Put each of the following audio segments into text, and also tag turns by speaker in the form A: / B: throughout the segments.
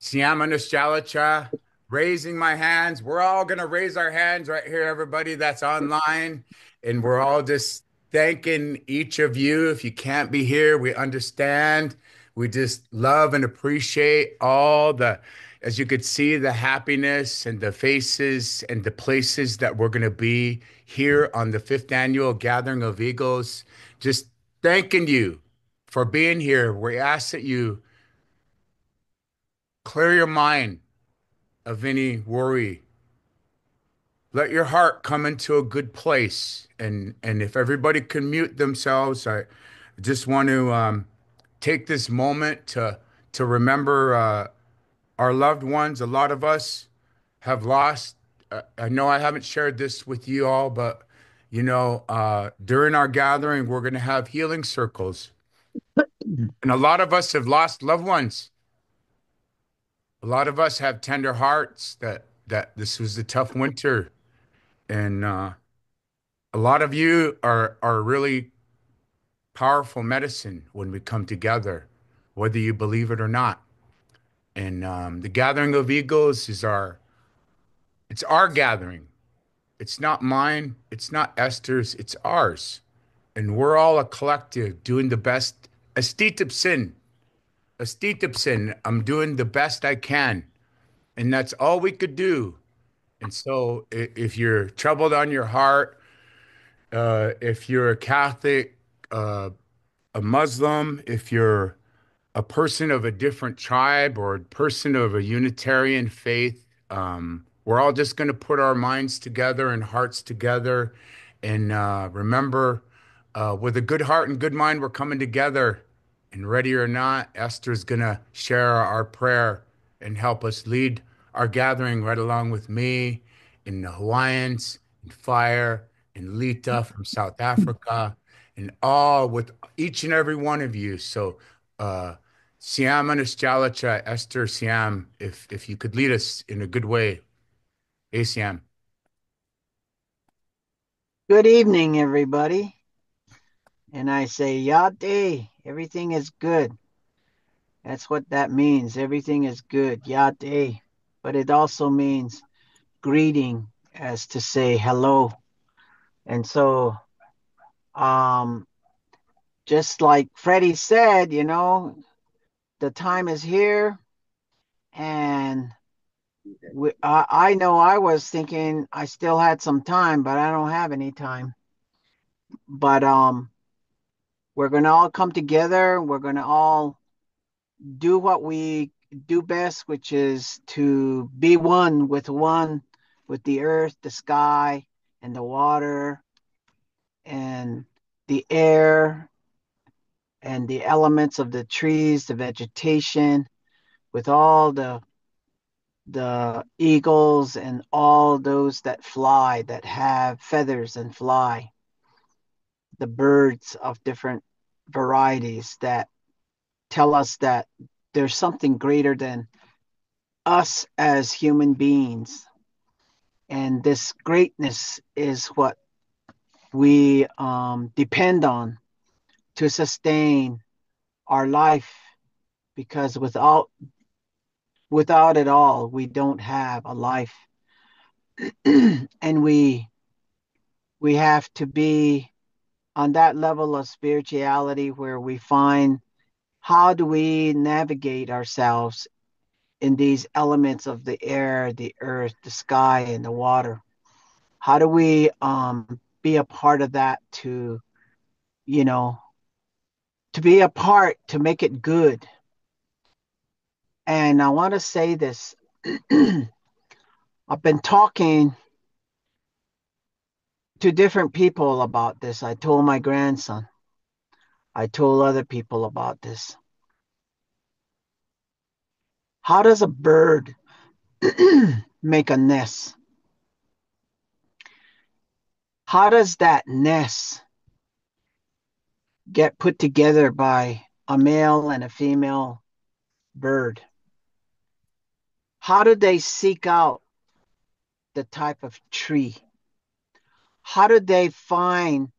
A: Siamanushchalacha, raising my hands. We're all going to raise our hands right here, everybody that's online. And we're all just thanking each of you. If you can't be here, we understand. We just love and appreciate all as you could see, the happiness and the faces and the places that we're going to be here on the fifth annual Gathering of Eagles. Just thanking you for being here. We ask that you clear your mind of any worry. Let your heart come into a good place. And if everybody can mute themselves, I just want to take this moment to remember our loved ones. A lot of us have lost. I know I haven't shared this with you all, but during our gathering, we're going to have healing circles, and a lot of us have lost loved ones. A lot of us have tender hearts that this was a tough winter, and a lot of you are really powerful medicine when we come together, whether you believe it or not. And the gathering of eagles it's our gathering. It's not mine. It's not Esther's. It's ours. And we're all a collective doing the best. Astitipsin, Astitipsin. I'm doing the best I can. And that's all we could do. And so if you're troubled on your heart, if you're a Catholic, a Muslim, if you're a person of a different tribe or a person of a Unitarian faith, we're all just going to put our minds together and hearts together and remember, with a good heart and good mind, we're coming together. And ready or not, Esther's going to share our prayer and help us lead our gathering right along with me and the Hawaiians and Fire and Lita from South Africa and all with each and every one of you. So, Siam Anushchalacha, Esther Siam, if you could lead us in a good way. Hey, Siam.
B: Good evening, everybody. And I say, Yate, everything is good. That's what that means. Everything is good. Yate. But it also means greeting, as to say hello. And so, um, just like Freddie said, the time is here. And I know I was thinking I still had some time, but I don't have any time. But we're going to all come together. We're going to all do what we do best, which is to be one with the earth, the sky, and the water, and the air, and the elements of the trees, the vegetation, with all the eagles and all those that fly, that have feathers and fly, the birds of different varieties that tell us that there's something greater than us as human beings. And this greatness is what we depend on to sustain our life, because without it all, we don't have a life. And we have to be on that level of spirituality where we find, how do we navigate ourselves in these elements of the air, the earth, the sky, and the water? How do we be a part of that, you know, to be a part, to make it good? And I want to say this. I've been talking to different people about this. I told my grandson, I told other people about this. How does a bird make a nest? How does that nest get put together by a male and a female bird? How do they seek out the type of tree? How do they find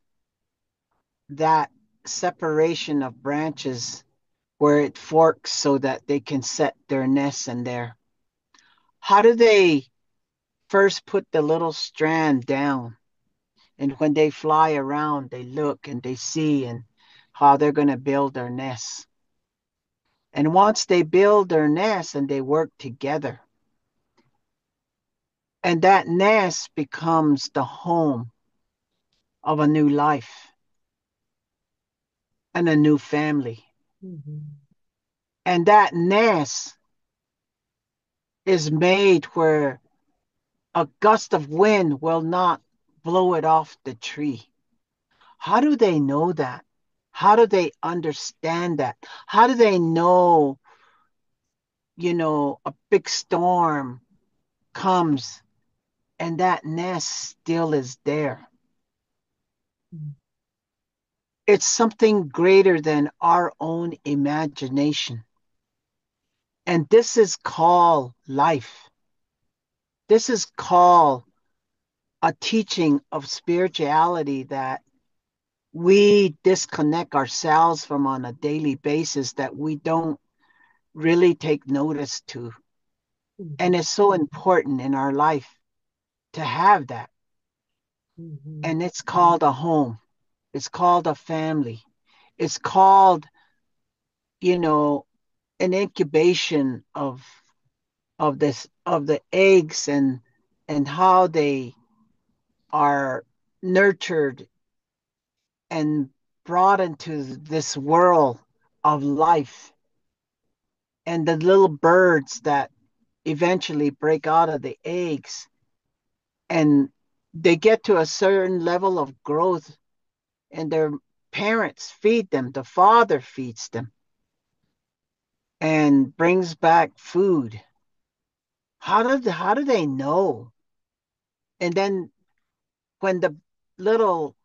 B: that separation of branches where it forks so that they can set their nests in there. How do they first put the little strand down? And when they fly around, they look and they see and how they're going to build their nests. And once they build their nest and they work together, and that nest becomes the home of a new life and a new family.
C: Mhm.
B: And that nest is made where a gust of wind will not blow it off the tree. How do they know that? How do they understand that? How do they know, a big storm comes and that nest still is there? It's something greater than our own imagination. And this is called life. This is called a teaching of spirituality that we disconnect ourselves from on a daily basis that we don't really take notice to. And
C: Mhm.
B: it's so important in our life to have that.
C: Mhm.
B: And it's called a home. It's called a family. It's called, you know, an incubation of the eggs and how they are nurtured and brought into this world of life and the little birds that eventually break out of the eggs and they get to a certain level of growth and their parents feed them, the father feeds them and brings back food. How do they know? And then when the little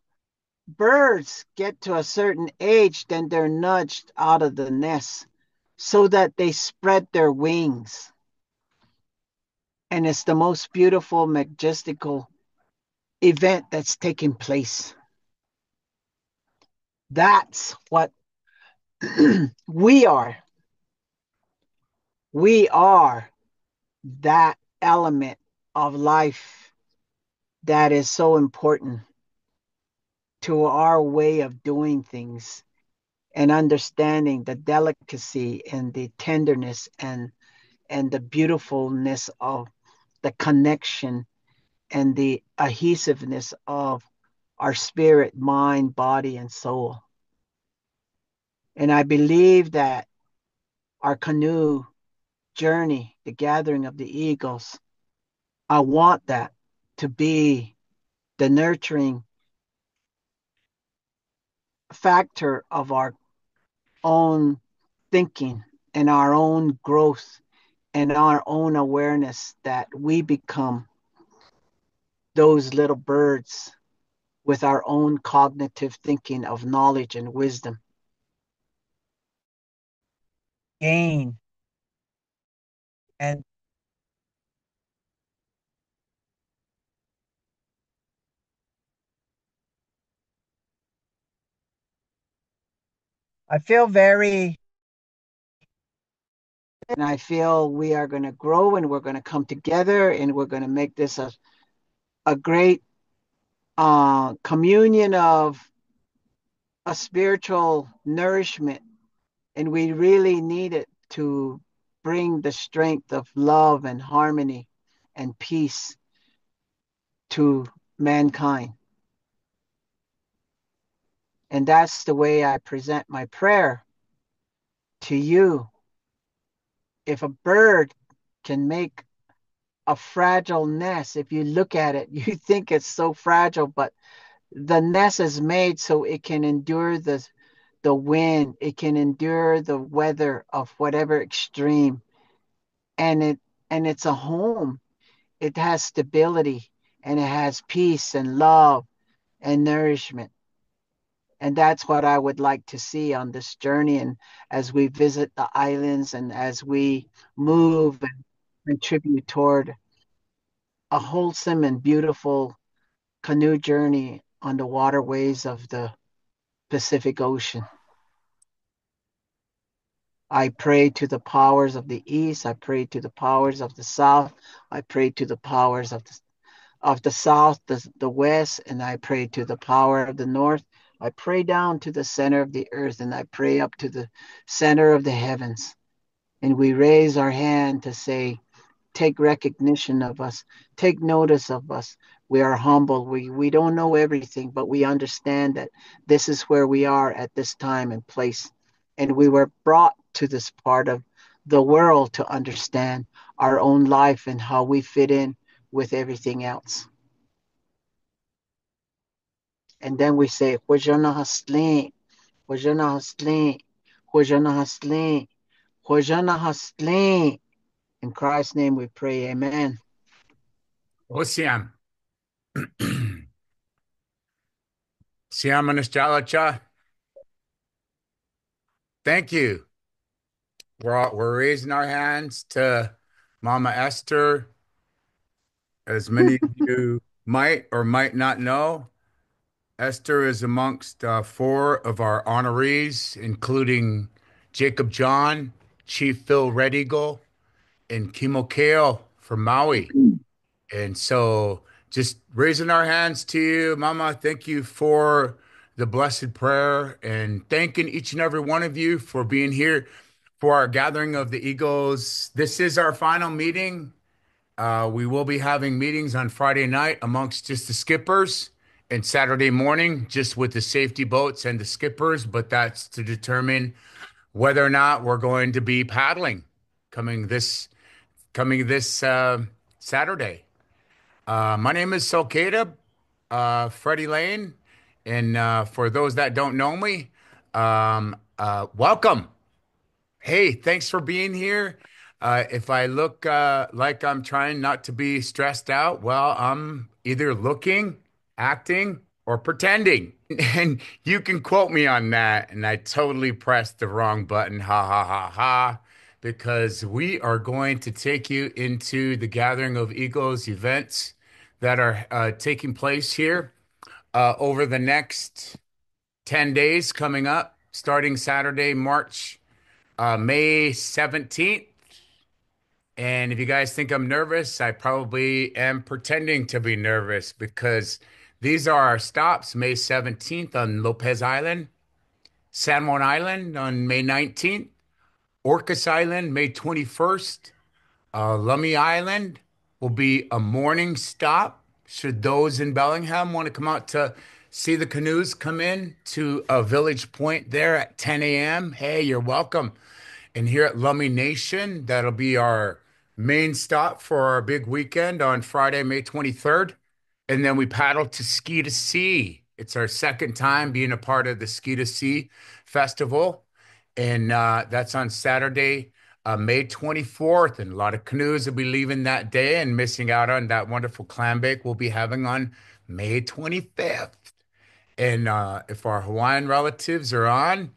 B: birds get to a certain age, then they're nudged out of the nest so that they spread their wings. And it's the most beautiful, majestical event that's taking place. That's what we are. We are that element of life that is so important to our way of doing things and understanding the delicacy and the tenderness and the beautifulness of the connection and the adhesiveness of our spirit, mind, body, and soul. And I believe that our canoe journey, the gathering of the eagles, I want that to be the nurturing factor of our own thinking and our own growth and our own awareness that we become those little birds with our own cognitive thinking of knowledge and wisdom. Gain and I feel very, and I feel we are going to grow and we're going to come together and we're going to make this a great communion of a spiritual nourishment. And we really need it to bring the strength of love and harmony and peace to mankind. And that's the way I present my prayer to you. If a bird can make a fragile nest, if you look at it, you think it's so fragile, but the nest is made so it can endure the wind, it can endure the weather of whatever extreme, and it's a home. It has stability and it has peace and love and nourishment. And that's what I would like to see on this journey. And as we visit the islands and as we move and contribute toward a wholesome and beautiful canoe journey on the waterways of the Pacific Ocean. I pray to the powers of the east. I pray to the powers of the south. I pray to the powers of the south, the west, and I pray to the power of the north. I pray down to the center of the earth, and I pray up to the center of the heavens. And we raise our hand to say, take recognition of us, take notice of us. We are humble. We don't know everything, but we understand that this is where we are at this time and place. And we were brought to this part of the world to understand our own life and how we fit in with everything else. And then we say, Hojana Hasleen, Hojana Hasleen, Hojana Hasleen, Hojana Hasleen. In Christ's name we pray, amen.
A: Osiam. Siam Anastalacha. Thank you. We're raising our hands to Mama Esther. As many of you might or might not know, Esther is amongst four of our honorees, including Jacob John, Chief Phil Red Eagle, and Kimo Kale from Maui. And so just raising our hands to you, Mama, thank you for the blessed prayer and thanking each and every one of you for being here for our gathering of the Eagles. This is our final meeting. We will be having meetings on Friday night amongst just the skippers and Saturday morning just with the safety boats and the skippers, but that's to determine whether or not we're going to be paddling coming this Saturday. My name is Sulcata, Freddie Lane, and for those that don't know me, welcome. Hey, thanks for being here. If I look like I'm trying not to be stressed out, well, I'm either looking, acting, or pretending. And you can quote me on that. And I totally pressed the wrong button. Ha ha ha ha. Because we are going to take you into the Gathering of Eagles events that are taking place here over the next 10 days coming up, starting Saturday, May 17th. And if you guys think I'm nervous, I probably am pretending to be nervous because these are our stops May 17th on Lopez Island, San Juan Island on May 19th, Orcas Island May 21st, Lummi Island will be a morning stop. Should those in Bellingham want to come out to see the canoes come in to a village point there at 10 a.m., hey, you're welcome. And here at Lummi Nation, that'll be our main stop for our big weekend on Friday, May 23rd. And then we paddle to Ski to Sea. It's our second time being a part of the Ski to Sea Festival. And that's on Saturday, May 24th. And a lot of canoes will be leaving that day and missing out on that wonderful clam bake we'll be having on May 25th. And if our Hawaiian relatives are on,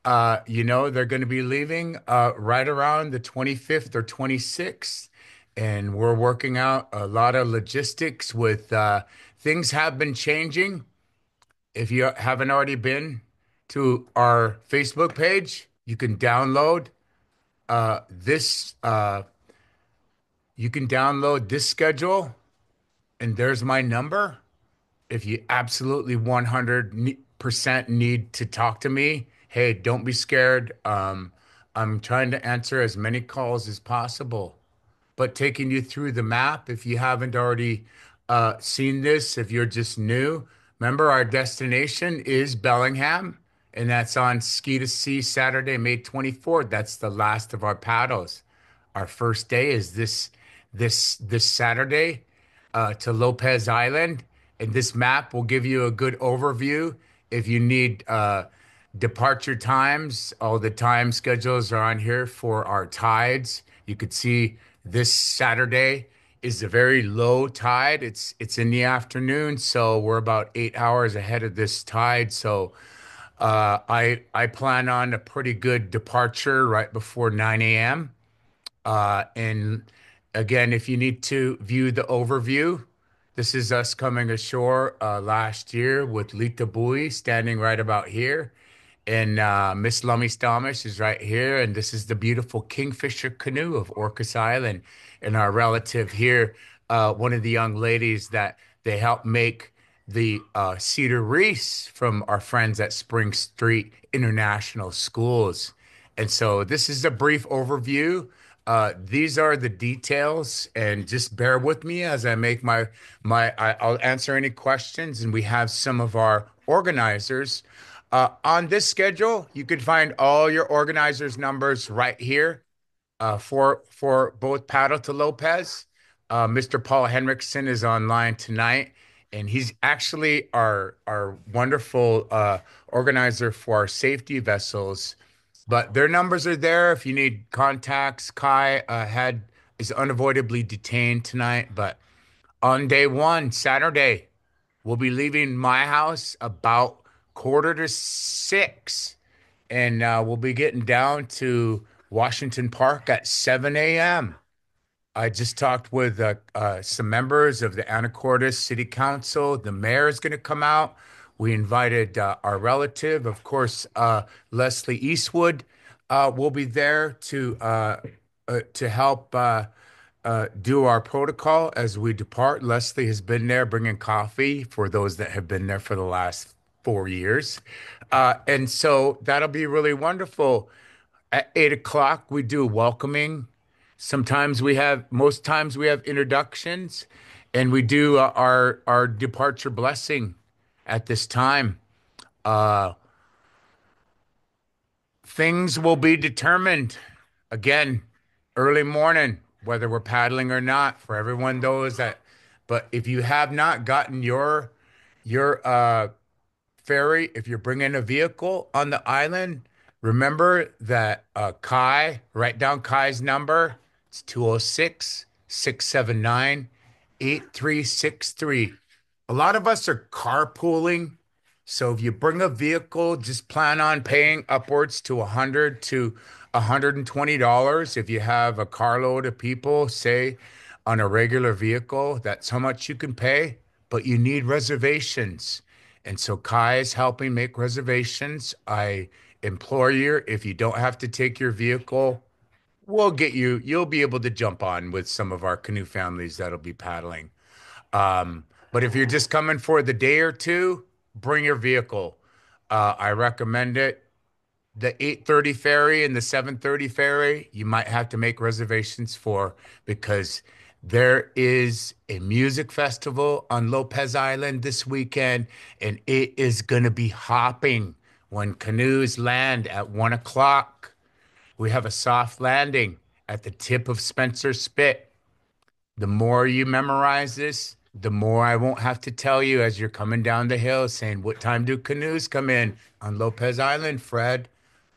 A: they're going to be leaving right around the 25th or 26th. And we're working out a lot of logistics with things have been changing. If you haven't already been to our Facebook page, this you can download this schedule, and there's my number. If you absolutely 100% need to talk to me, hey, don't be scared. I'm trying to answer as many calls as possible. But taking you through the map, if you haven't already seen this, if you're just new, remember our destination is Bellingham, and that's on Ski to Sea Saturday, May 24th. That's the last of our paddles. Our first day is this Saturday to Lopez Island, and this map will give you a good overview. If you need departure times, all the time schedules are on here for our tides. You could see this Saturday is a very low tide. It's in the afternoon, so we're about 8 hours ahead of this tide. So I plan on a pretty good departure right before 9 a.m. And again, if you need to view the overview, this is us coming ashore last year with Lita Bui standing right about here. And Miss Lummy Stalmish is right here. And this is the beautiful Kingfisher canoe of Orcas Island. And our relative here, one of the young ladies that they helped make the cedar wreaths from our friends at Spring Street International Schools. And so this is a brief overview. These are the details, and just bear with me as I make I'll answer any questions. And we have some of our organizers on this schedule. You can find all your organizers' numbers right here for both Paddle to Lopez. Mr. Paul Henriksen is online tonight, and he's actually our wonderful organizer for our safety vessels. But their numbers are there if you need contacts. Kai had is unavoidably detained tonight, but on day one, Saturday, we'll be leaving my house about quarter to six, and we'll be getting down to Washington Park at 7 a.m. I just talked with some members of the Anacortes City Council. The mayor is going to come out. We invited our relative, of course, Leslie Eastwood, will be there to help do our protocol as we depart. Leslie has been there bringing coffee for those that have been there for the last 4 years. And so that'll be really wonderful. At 8 o'clock, we do welcoming. Most times we have introductions, and we do our departure blessing at this time. Uh, Things will be determined again early morning, whether we're paddling or not, for everyone those that. But if you have not gotten your ferry, if you're bringing a vehicle on the island, remember that write down Kai's number. It's 206-679-8363. A lot of us are carpooling. So if you bring a vehicle, just plan on paying upwards to 100 to $120. If you have a carload of people, say on a regular vehicle, that's how much you can pay, but you need reservations. And so Kai is helping make reservations. I implore you, if you don't have to take your vehicle, you'll be able to jump on with some of our canoe families that'll be paddling. But if you're just coming for the day or two, bring your vehicle. I recommend it. The 8:30 ferry and the 7:30 ferry, you might have to make reservations for, because there is a music festival on Lopez Island this weekend, and it is going to be hopping when canoes land at 1 o'clock. We have a soft landing at the tip of Spencer Spit. The more you memorize this, the more I won't have to tell you as you're coming down the hill saying, "What time do canoes come in on Lopez Island, Fred?"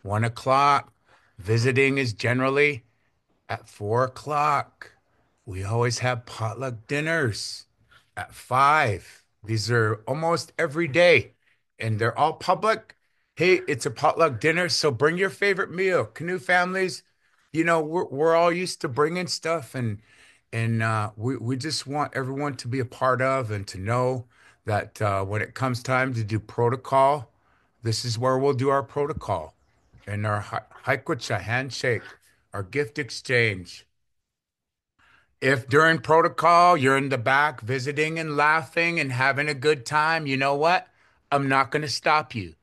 A: 1 o'clock. Visiting is generally at 4 o'clock. We always have potluck dinners at 5. These are almost every day, and they're all public. Hey, it's a potluck dinner, so bring your favorite meal. Canoe families, we're all used to bringing stuff, and we just want everyone to be a part of and to know that when it comes time to do protocol, this is where we'll do our protocol and our Haikucha handshake, our gift exchange. If during protocol you're in the back visiting and laughing and having a good time, you know what? I'm not going to stop you,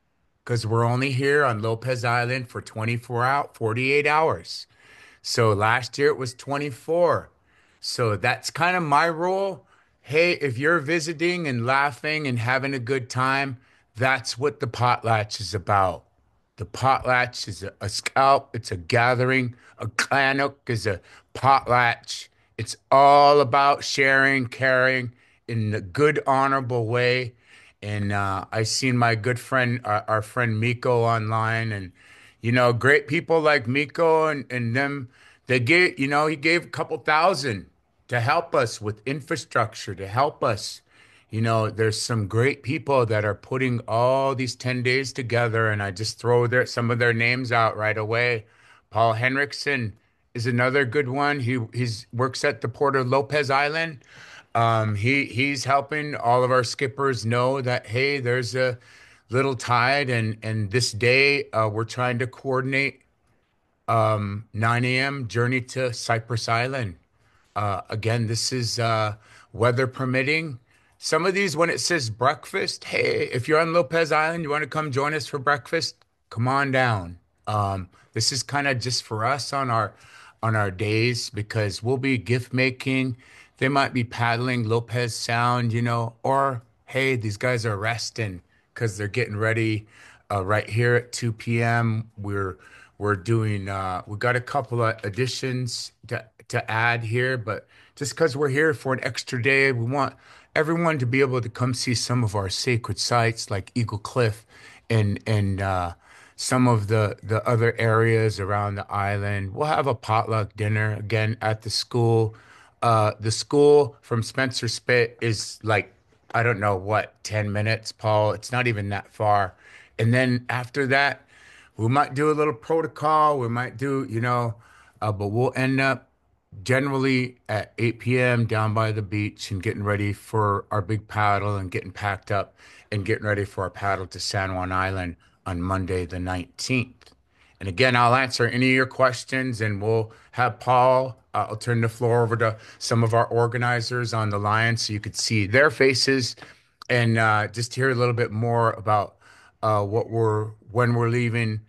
A: because we're only here on Lopez Island for 48 hours. So last year it was 24. So that's kind of my rule. Hey, if you're visiting and laughing and having a good time, that's what the potlatch is about. The potlatch is a scalp, it's a gathering. A clannook is a potlatch. It's all about sharing, caring in a good, honorable way. And I seen my good friend, our friend Miko online, and great people like Miko and them. He gave a couple thousand to help us with infrastructure, to help us. There's some great people that are putting all these 10 days together, and I just throw some of their names out right away. Paul Henriksen is another good one. He's works at the Port of Lopez Island. He's helping all of our skippers know that, hey, little tide, and this day we're trying to coordinate 9 a.m. journey to Cypress Island. Again, this is weather permitting. Some of these, when it says breakfast, hey, if you're on Lopez Island, you want to come join us for breakfast, come on down. This is kind of just for us on our days because we'll be gift making. They might be paddling Lopez Sound, or hey, these guys are resting because they're getting ready right here at 2 p.m. We're doing we got a couple of additions to add here, but just because we're here for an extra day, we want everyone to be able to come see some of our sacred sites like Eagle Cliff and some of the other areas around the island. We'll have a potluck dinner again at the school. The school from Spencer Spit is like, I don't know what, 10 minutes, Paul. It's not even that far. And then after that, we might do a little protocol. We might do, but we'll end up generally at 8 p.m. down by the beach and getting ready for our big paddle and getting packed up and getting ready for our paddle to San Juan Island on Monday, the 19th. And again, I'll answer any of your questions and we'll have Paul. I'll turn the floor over to some of our organizers on the line so you could see their faces and just hear a little bit more about when we're leaving.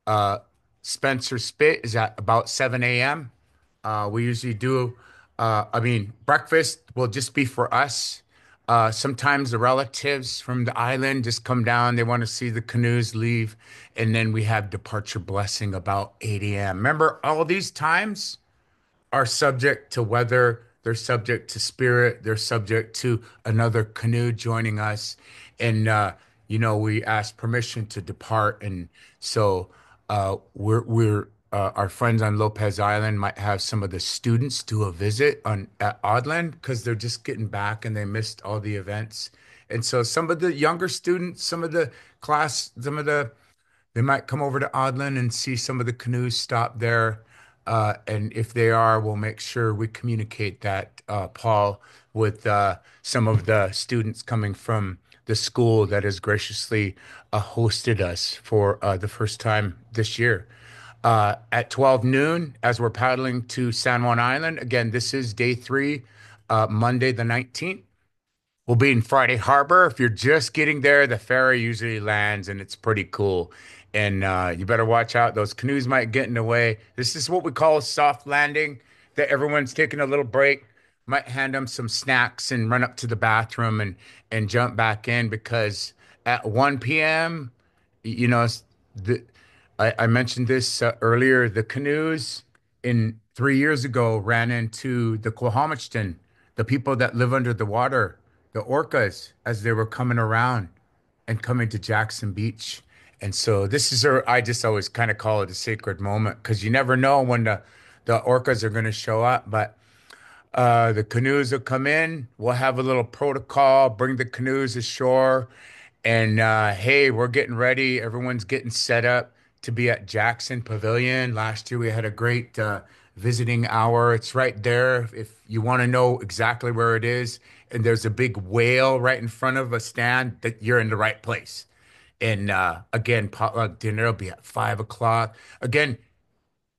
A: Uh, Spencer Spit is at about 7 a.m. We usually do, breakfast will just be for us. Sometimes the relatives from the island just come down. They want to see the canoes leave. And then we have departure blessing about 8 a.m. Remember, all these times are subject to weather, they're subject to spirit, they're subject to another canoe joining us. And, we ask permission to depart. And so our friends on Lopez Island might have some of the students do a visit at Audland because they're just getting back and they missed all the events. And so some of the younger students, some of the they might come over to Audlin and see some of the canoes stop there. And if they are, we'll make sure we communicate that, Paul, with some of the students coming from the school that has graciously hosted us for the first time this year. At 12 noon, as we're paddling to San Juan Island, again, this is day three, Monday the 19th. We'll be in Friday Harbor. If you're just getting there, the ferry usually lands and it's pretty cool. And you better watch out. Those canoes might get in the way. This is what we call a soft landing, that everyone's taking a little break, might hand them some snacks and run up to the bathroom and jump back in because at 1 p.m., you know, the I mentioned this earlier. The canoes in 3 years ago ran into the Quahamichton, the people that live under the water, the orcas, as they were coming around and coming to Jackson Beach. And so I just always kind of call it a sacred moment because you never know when the orcas are going to show up. But the canoes will come in. We'll have a little protocol, bring the canoes ashore. And hey, we're getting ready. Everyone's getting set up to be at Jackson Pavilion. Last year we had a great visiting hour. It's right there if you want to know exactly where it is. And there's a big whale right in front of a stand that you're in the right place. And again, potluck dinner will be at 5 o'clock. Again,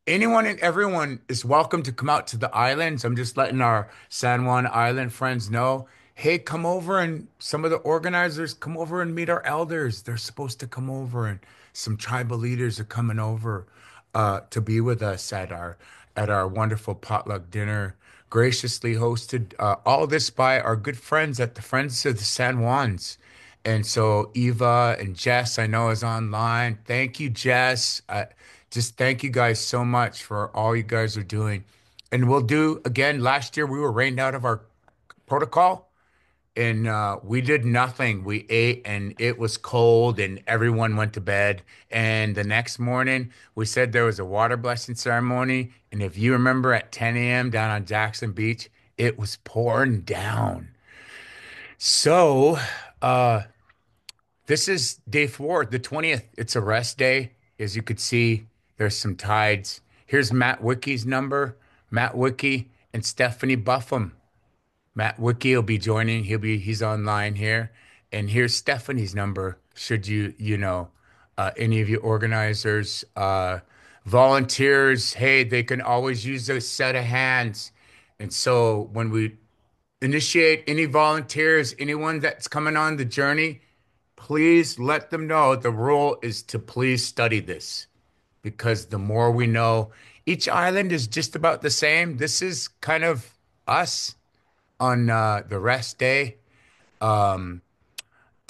A: anyone and everyone is welcome to come out to the islands. I'm just letting our San Juan Island friends know, hey, come over and some of the organizers come over and meet our elders. They're supposed to come over and some tribal leaders are coming over to be with us at our wonderful potluck dinner, graciously hosted. All this by our good friends at the Friends of the San Juans. And so Eva and Jess, I know, is online. Thank you, Jess. Just thank you guys so much for all you guys are doing. And we'll do again. Last year we were rained out of our protocol and we did nothing. We ate and it was cold and everyone went to bed. And the next morning we said there was a water blessing ceremony. And if you remember at 10 a.m. down on Jackson Beach, it was pouring down. So, uh, this is day four, the 20th. It's a rest day. As you could see, there's some tides. Here's Matt Wickie's number. Matt Wickie and Stephanie Buffum. Matt Wickie will be joining. He's online here. And here's Stephanie's number. should any of you organizers, volunteers, hey, they can always use a set of hands. And so when we initiate any volunteers, anyone that's coming on the journey, please let them know the rule is to please study this because the more we know, each island is just about the same. This is kind of us on the rest day. 10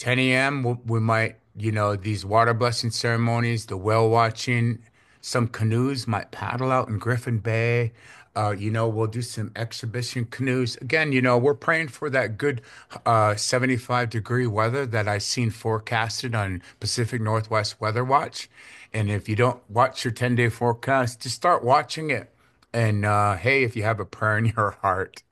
A: a.m. We might, these water blessing ceremonies, the whale watching, some canoes might paddle out in Griffin Bay. We'll do some exhibition canoes. Again, we're praying for that good 75-degree weather that I seen forecasted on Pacific Northwest Weather Watch. And if you don't watch your 10-day forecast, just start watching it. And hey, if you have a prayer in your heart,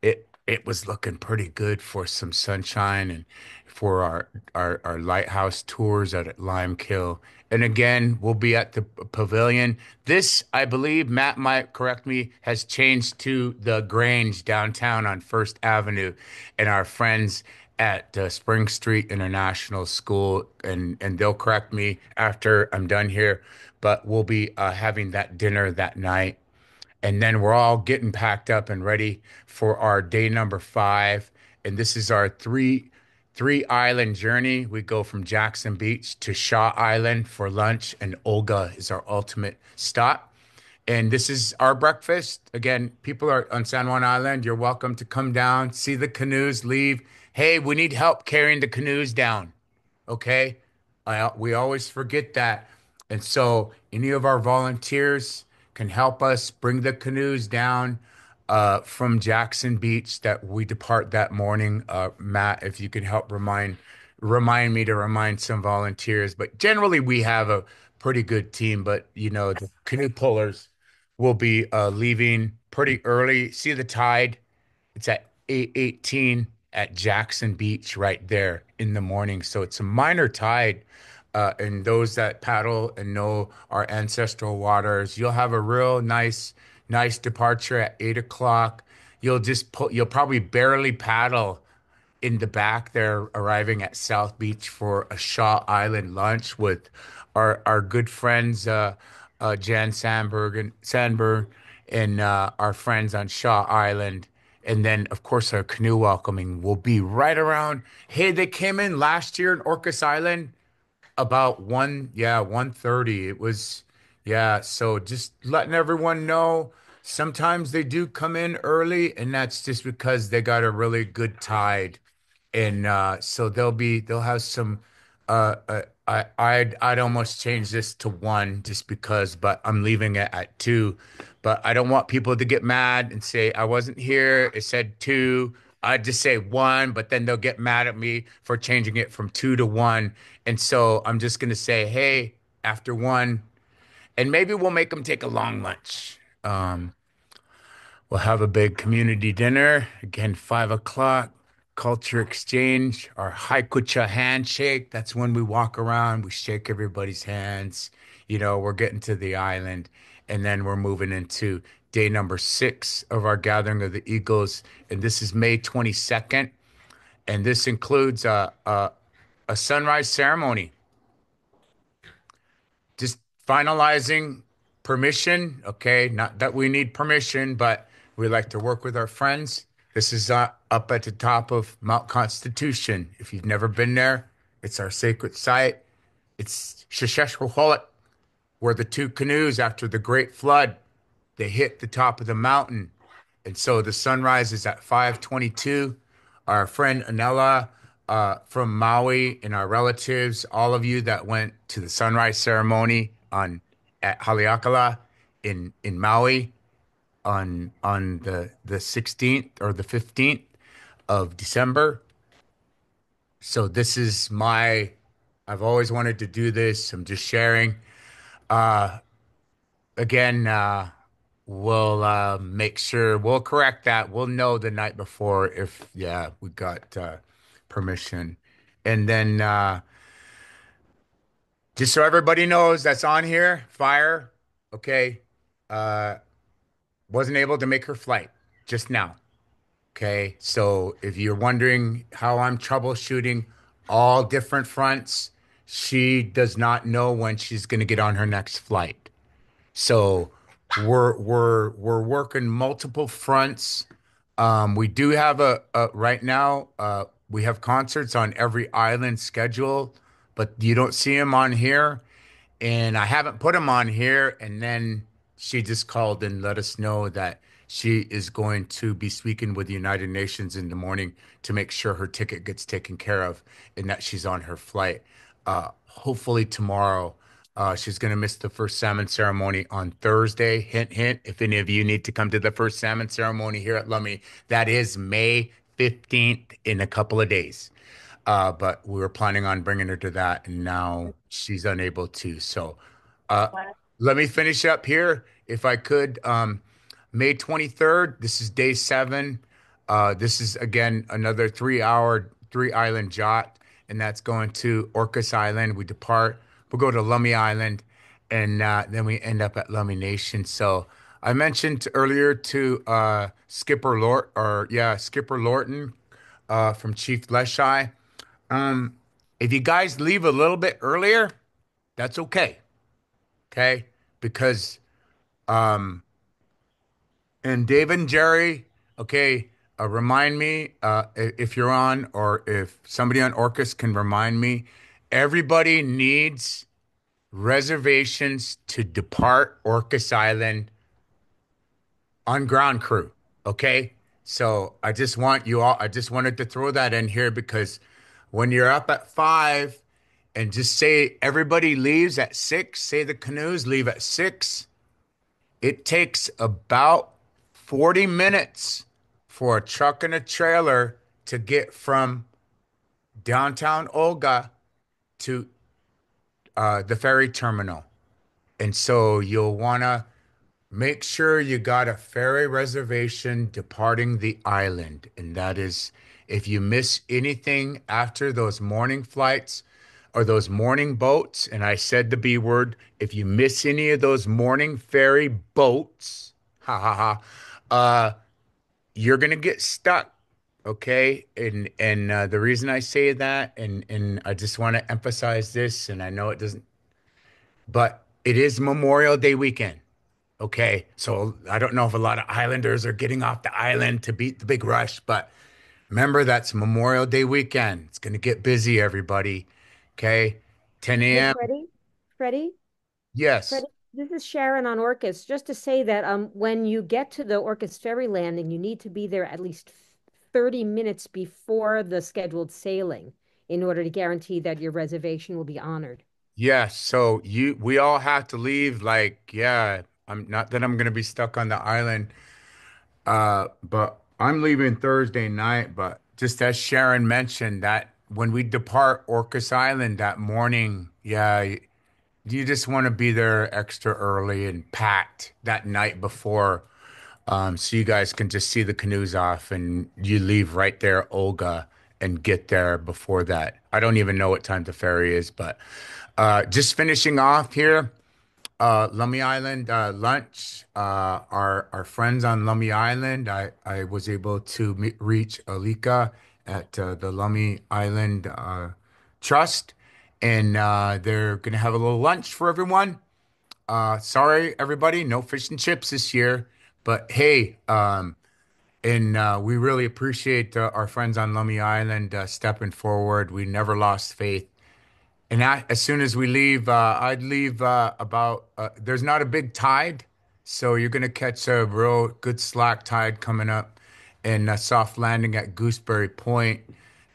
A: it was looking pretty good for some sunshine and for our lighthouse tours at Lime Kill. And again, we'll be at the pavilion. This, I believe, Matt might correct me, has changed to the Grange downtown on First Avenue, and our friends at Spring Street International School, and they'll correct me after I'm done here, but we'll be having that dinner that night. And then we're all getting packed up and ready for our day number 5. And this is our three island journey. We go from Jackson Beach to Shaw Island for lunch, and Olga is our ultimate stop. And this is our breakfast. Again, people are on San Juan Island. You're welcome to come down, see the canoes, leave. Hey, we need help carrying the canoes down. Okay. We always forget that. And so any of our volunteers can help us bring the canoes down from Jackson Beach that we depart that morning. Matt, if you could help remind me to remind some volunteers. But generally we have a pretty good team, but the canoe pullers will be leaving pretty early. See the tide? It's at 8:18 at Jackson Beach right there in the morning. So it's a minor tide. And those that paddle and know our ancestral waters, you'll have a real nice departure at 8 o'clock. You'll probably barely paddle in the back there, arriving at South Beach for a Shaw Island lunch with our good friends Jan Sandberg and our friends on Shaw Island. And then, of course, our canoe welcoming will be right around. Hey, they came in last year in Orcas Island about 1:30. It was, yeah. So just letting everyone know. Sometimes they do come in early, and that's just because they got a really good tide and so they'll have some I'd almost change this to 1 just because, but I'm leaving it at 2. But I don't want people to get mad and say I wasn't here, it said 2. I'd just say 1, but then they'll get mad at me for changing it from 2 to 1. And so I'm just gonna say, hey, after 1, and maybe we'll make them take a long lunch. We'll have a big community dinner. Again, 5 o'clock. Culture exchange, our Haikucha handshake. That's when we walk around, we shake everybody's hands. We're getting to the island. And then we're moving into day number 6 of our gathering of the Eagles. And this is May 22nd. And this includes a sunrise ceremony. Just finalizing permission. Okay, not that we need permission, but we like to work with our friends. This is up at the top of Mount Constitution. If you've never been there, it's our sacred site. It's Shesheshwaholet, where the 2 canoes after the Great Flood, they hit the top of the mountain. And so the sunrise is at 5:22. Our friend Anela from Maui and our relatives, all of you that went to the sunrise ceremony on at Haleakala in Maui on the 16th or the 15th of December. So this is I've always wanted to do this. I'm just sharing. Again, we'll make sure we'll correct that. We'll know the night before if, yeah, we got permission. And then just so everybody knows that's on here, Fire, okay, uh, wasn't able to make her flight just now. Okay, so if you're wondering how I'm troubleshooting, all different fronts. She does not know when she's going to get on her next flight. So we're working multiple fronts. We do have a right now. We have concerts on every island schedule, but you don't see them on here. And I haven't put them on here. And then she just called and let us know that she is going to be speaking with the United Nations in the morning to make sure her ticket gets taken care of and that she's on her flight. Hopefully tomorrow. She's going to miss the first salmon ceremony on Thursday. Hint, hint. If any of you need to come to the first salmon ceremony here at Lummi, that is May 15th in a couple of days. But we were planning on bringing her to that, and now she's unable to. So, uh, let me finish up here, if I could. May 23rd, this is day 7. This is again another 3 hour, 3 island jaunt, and that's going to Orcas Island. We depart, we'll go to Lummi Island, and then we end up at Lummi Nation. So, I mentioned earlier to Skipper Lorton from Chief Leshai. Um, if you guys leave a little bit earlier, that's okay. Okay. Because, um, and Dave and Jerry, okay, remind me, if you're on or if somebody on Orcus can remind me, everybody needs reservations to depart Orcas Island on ground crew. Okay. So I just wanted to throw that in here because when you're up at 5 and just say everybody leaves at 6, say the canoes leave at 6, it takes about 40 minutes for a truck and a trailer to get from downtown Olga to the ferry terminal. And so you'll want to make sure you got a ferry reservation departing the island. And that is, if you miss anything after those morning flights or those morning boats, and I said the B word, if you miss any of those morning ferry boats, ha ha ha, you're gonna get stuck. Okay. And the reason I say that, and I just want to emphasize this, and I know it doesn't, but it is Memorial Day weekend. Okay, so I don't know if a lot of Islanders are getting off the island to beat the big rush, but remember that's Memorial Day weekend. It's going to get busy, everybody. Okay, 10
C: Hey,
A: a.m.
C: Freddie,
A: Yes,
C: Freddie, this is Sharon on Orcas. Just to say that when you get to the Orcas ferry landing, you need to be there at least 30 minutes before the scheduled sailing in order to guarantee that your reservation will be honored.
A: yes. So we all have to leave. Like, yeah, I'm not that I'm going to be stuck on the island. But I'm leaving Thursday night. But just as Sharon mentioned, that when we depart Orcas Island that morning, yeah, you just want to be there extra early and packed that night before, so you guys can just see the canoes off and you leave right there, Olga, and get there before that. I don't even know what time the ferry is, but just finishing off here. Lummi Island lunch. Our friends on Lummi Island. I was able to reach Alika at the Lummi Island Trust, and they're gonna have a little lunch for everyone. Sorry, everybody, no fish and chips this year, but hey, and we really appreciate our friends on Lummi Island stepping forward. We never lost faith. And as soon as we leave, I'd leave there's not a big tide, so you're going to catch a real good slack tide coming up and a soft landing at Gooseberry Point.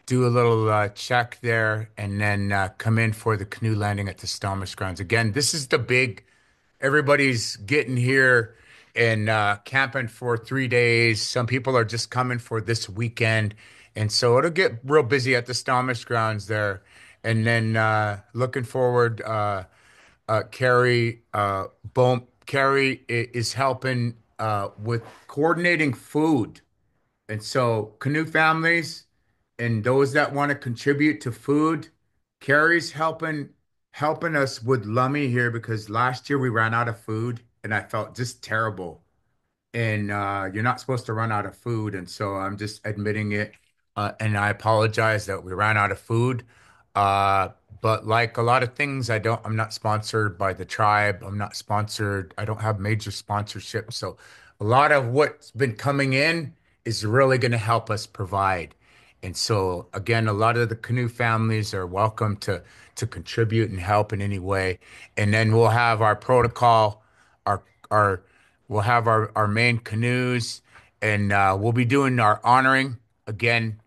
A: Do a little check there and then come in for the canoe landing at the Stalmers grounds. Again, this is the big, everybody's getting here and camping for 3 days. Some people are just coming for this weekend. And so it'll get real busy at the Stalmers grounds there. And then looking forward, Carrie is helping with coordinating food. And so canoe families and those that want to contribute to food, Carrie's helping us with Lummy here because last year we ran out of food and I felt just terrible. And you're not supposed to run out of food, and so I'm just admitting it. And I apologize that we ran out of food. Uh, but like a lot of things, I'm not sponsored by the tribe. I'm not sponsored. I don't have major sponsorships. So a lot of what's been coming in is really going to help us provide. And so again, a lot of the canoe families are welcome to contribute and help in any way. And then we'll have our protocol, our our we'll have our main canoes, and we'll be doing our honoring again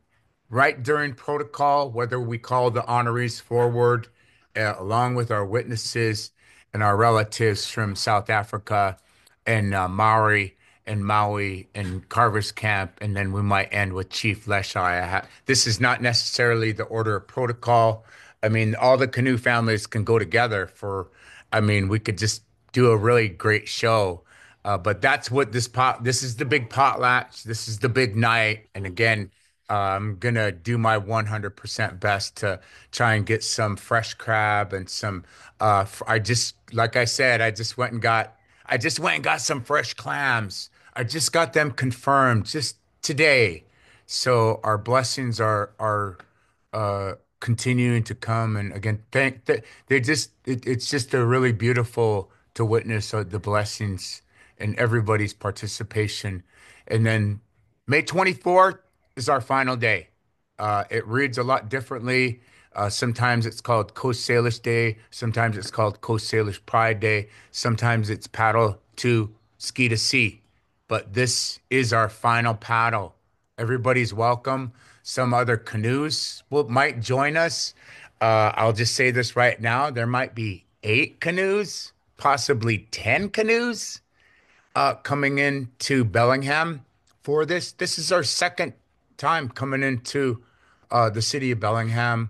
A: right during protocol, whether we call the honorees forward, along with our witnesses and our relatives from South Africa and Maui and Carver's Camp, and then we might end with Chief Leshai. This is not necessarily the order of protocol. I mean, all the canoe families can go together for, I mean, we could just do a really great show. But that's what this is the big potlatch. This is the big night. And again, I'm gonna do my 100% best to try and get some fresh crab and some. I just, like I said, I just went and got some fresh clams. I just got them confirmed just today. So our blessings are continuing to come. And again, it's just a really beautiful to witness the blessings and everybody's participation. And then May 24th is our final day. It reads a lot differently. Sometimes it's called Coast Salish Day. Sometimes it's called Coast Salish Pride Day. Sometimes it's Paddle to Ski to Sea. But this is our final paddle. Everybody's welcome. Some other canoes might join us. I'll just say this right now. There might be 8 canoes, possibly 10 canoes coming into Bellingham for this. This is our second time coming into the city of Bellingham.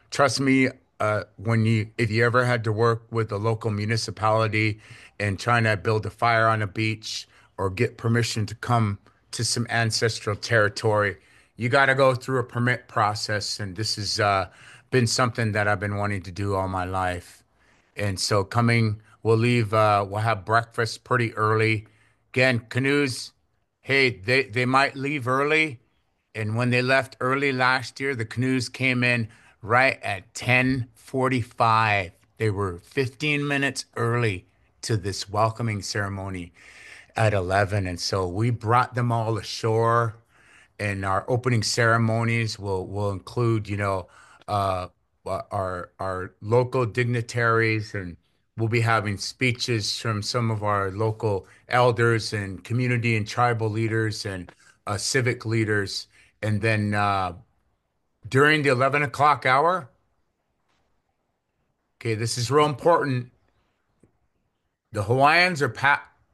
A: Trust me, if you ever had to work with a local municipality and trying to build a fire on a beach or get permission to come to some ancestral territory, you got to go through a permit process. And this has been something that I've been wanting to do all my life. And so we'll have breakfast pretty early. Again, canoes, hey, they might leave early. And when they left early last year, the canoes came in right at 10:45. They were 15 minutes early to this welcoming ceremony at 11. And so we brought them all ashore, and our opening ceremonies will include, uh, our local dignitaries, and we'll be having speeches from some of our local elders and community and tribal leaders and civic leaders. And then during the 11 o'clock hour, okay, this is real important. The Hawaiians are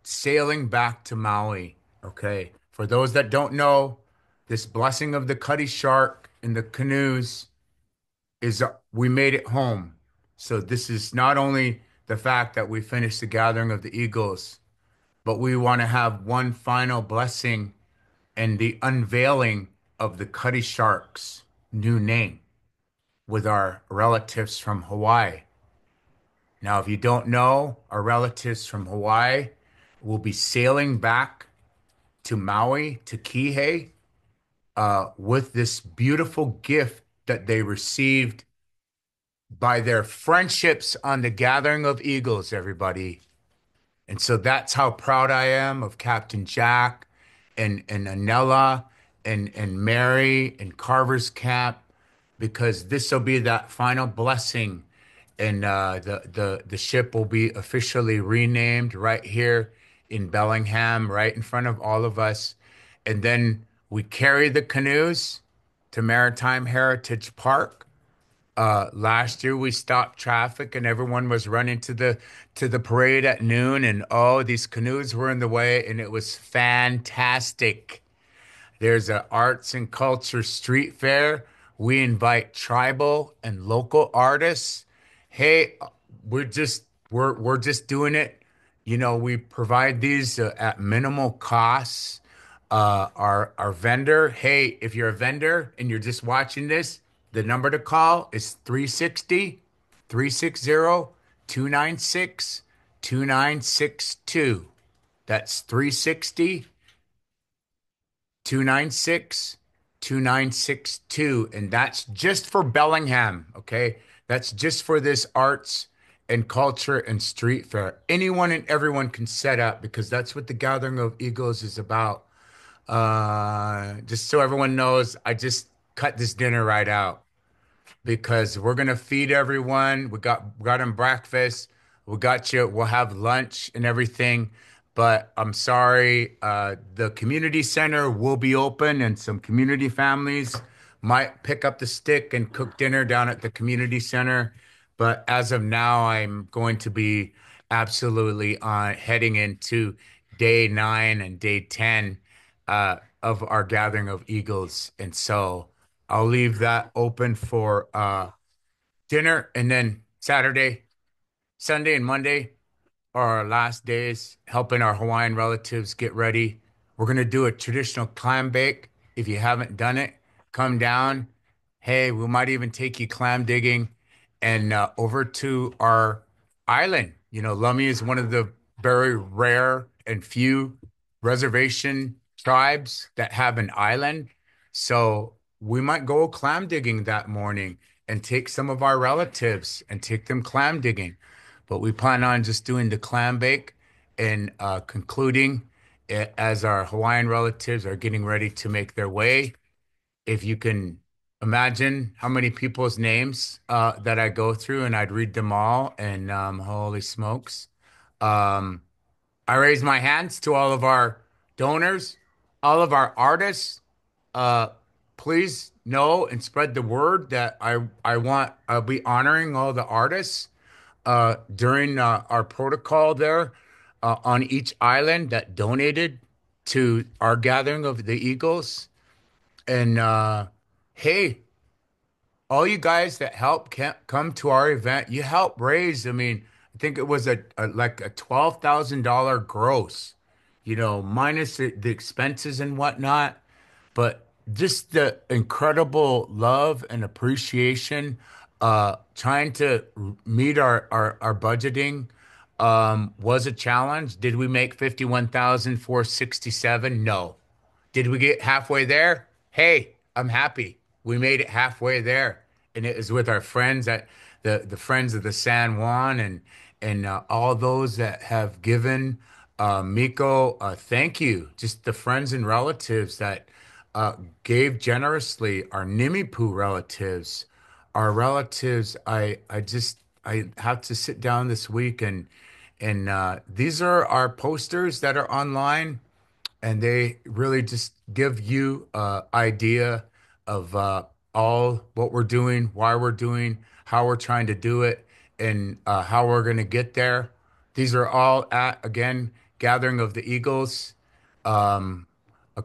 A: sailing back to Maui. Okay, for those that don't know, this blessing of the Cutty Shark in the canoes is we made it home. So this is not only the fact that we finished the gathering of the eagles, but we want to have one final blessing and the unveiling of the Cutty Shark's new name with our relatives from Hawaii. Now, if you don't know, our relatives from Hawaii will be sailing back to Maui, to Kihei, with this beautiful gift that they received by their friendships on the Gathering of Eagles, everybody. And so that's how proud I am of Captain Jack and Anella and Mary and Carver's Camp, because this will be that final blessing. And the ship will be officially renamed right here in Bellingham, right in front of all of us. And then we carry the canoes to Maritime Heritage Park. Last year we stopped traffic and everyone was running to the parade at noon, and oh, these canoes were in the way, and it was fantastic. There's a arts and culture street fair. We invite tribal and local artists. Hey, we're just doing it. We provide these at minimal costs. Our vendor, hey, if you're a vendor and you're just watching this, the number to call is 360-296-2962. That's 360-296-2962. 2962, and that's just for Bellingham, okay? That's just for this arts and culture and street fair. Anyone and everyone can set up because that's what the Gathering of Eagles is about. Just so everyone knows, I just cut this dinner right out because we're gonna feed everyone. We got them breakfast. We got you. We'll have lunch and everything. But I'm sorry, the community center will be open, and some community families might pick up the stick and cook dinner down at the community center. But as of now, I'm going to be absolutely heading into day 9 and day 10 of our gathering of eagles, and so. I'll leave that open for dinner, and then Saturday, Sunday, and Monday are our last days helping our Hawaiian relatives get ready. We're gonna do a traditional clam bake. If you haven't done it, come down. Hey, we might even take you clam digging and over to our island. You know, Lummi is one of the very rare and few reservation tribes that have an island. So we might go clam digging that morning and take some of our relatives and take them clam digging. But we plan on just doing the clam bake and concluding it as our Hawaiian relatives are getting ready to make their way. If you can imagine how many people's names that I go through, and I'd read them all, and holy smokes. Um, I raise my hands to all of our donors, all of our artists. Uh, Please know and spread the word that I'll be honoring all the artists during our protocol there on each island that donated to our gathering of the Eagles. And hey, all you guys that help can't come to our event, you help raise. I mean, I think it was like a $12,000 gross, you know, minus the expenses and whatnot. But just the incredible love and appreciation, trying to meet our budgeting was a challenge. Did we make 51,467? No. Did we get halfway there? Hey, I'm happy. We made it halfway there. And it was with our friends at the friends of the San Juan and all those that have given Miko, thank you. Just the friends and relatives that gave generously, our Nimipu relatives, our relatives. I have to sit down this week and these are our posters that are online, and they really just give you idea of all what we're doing, why we're doing, how we're trying to do it, and how we're going to get there. These are all at again Gathering of the Eagles, a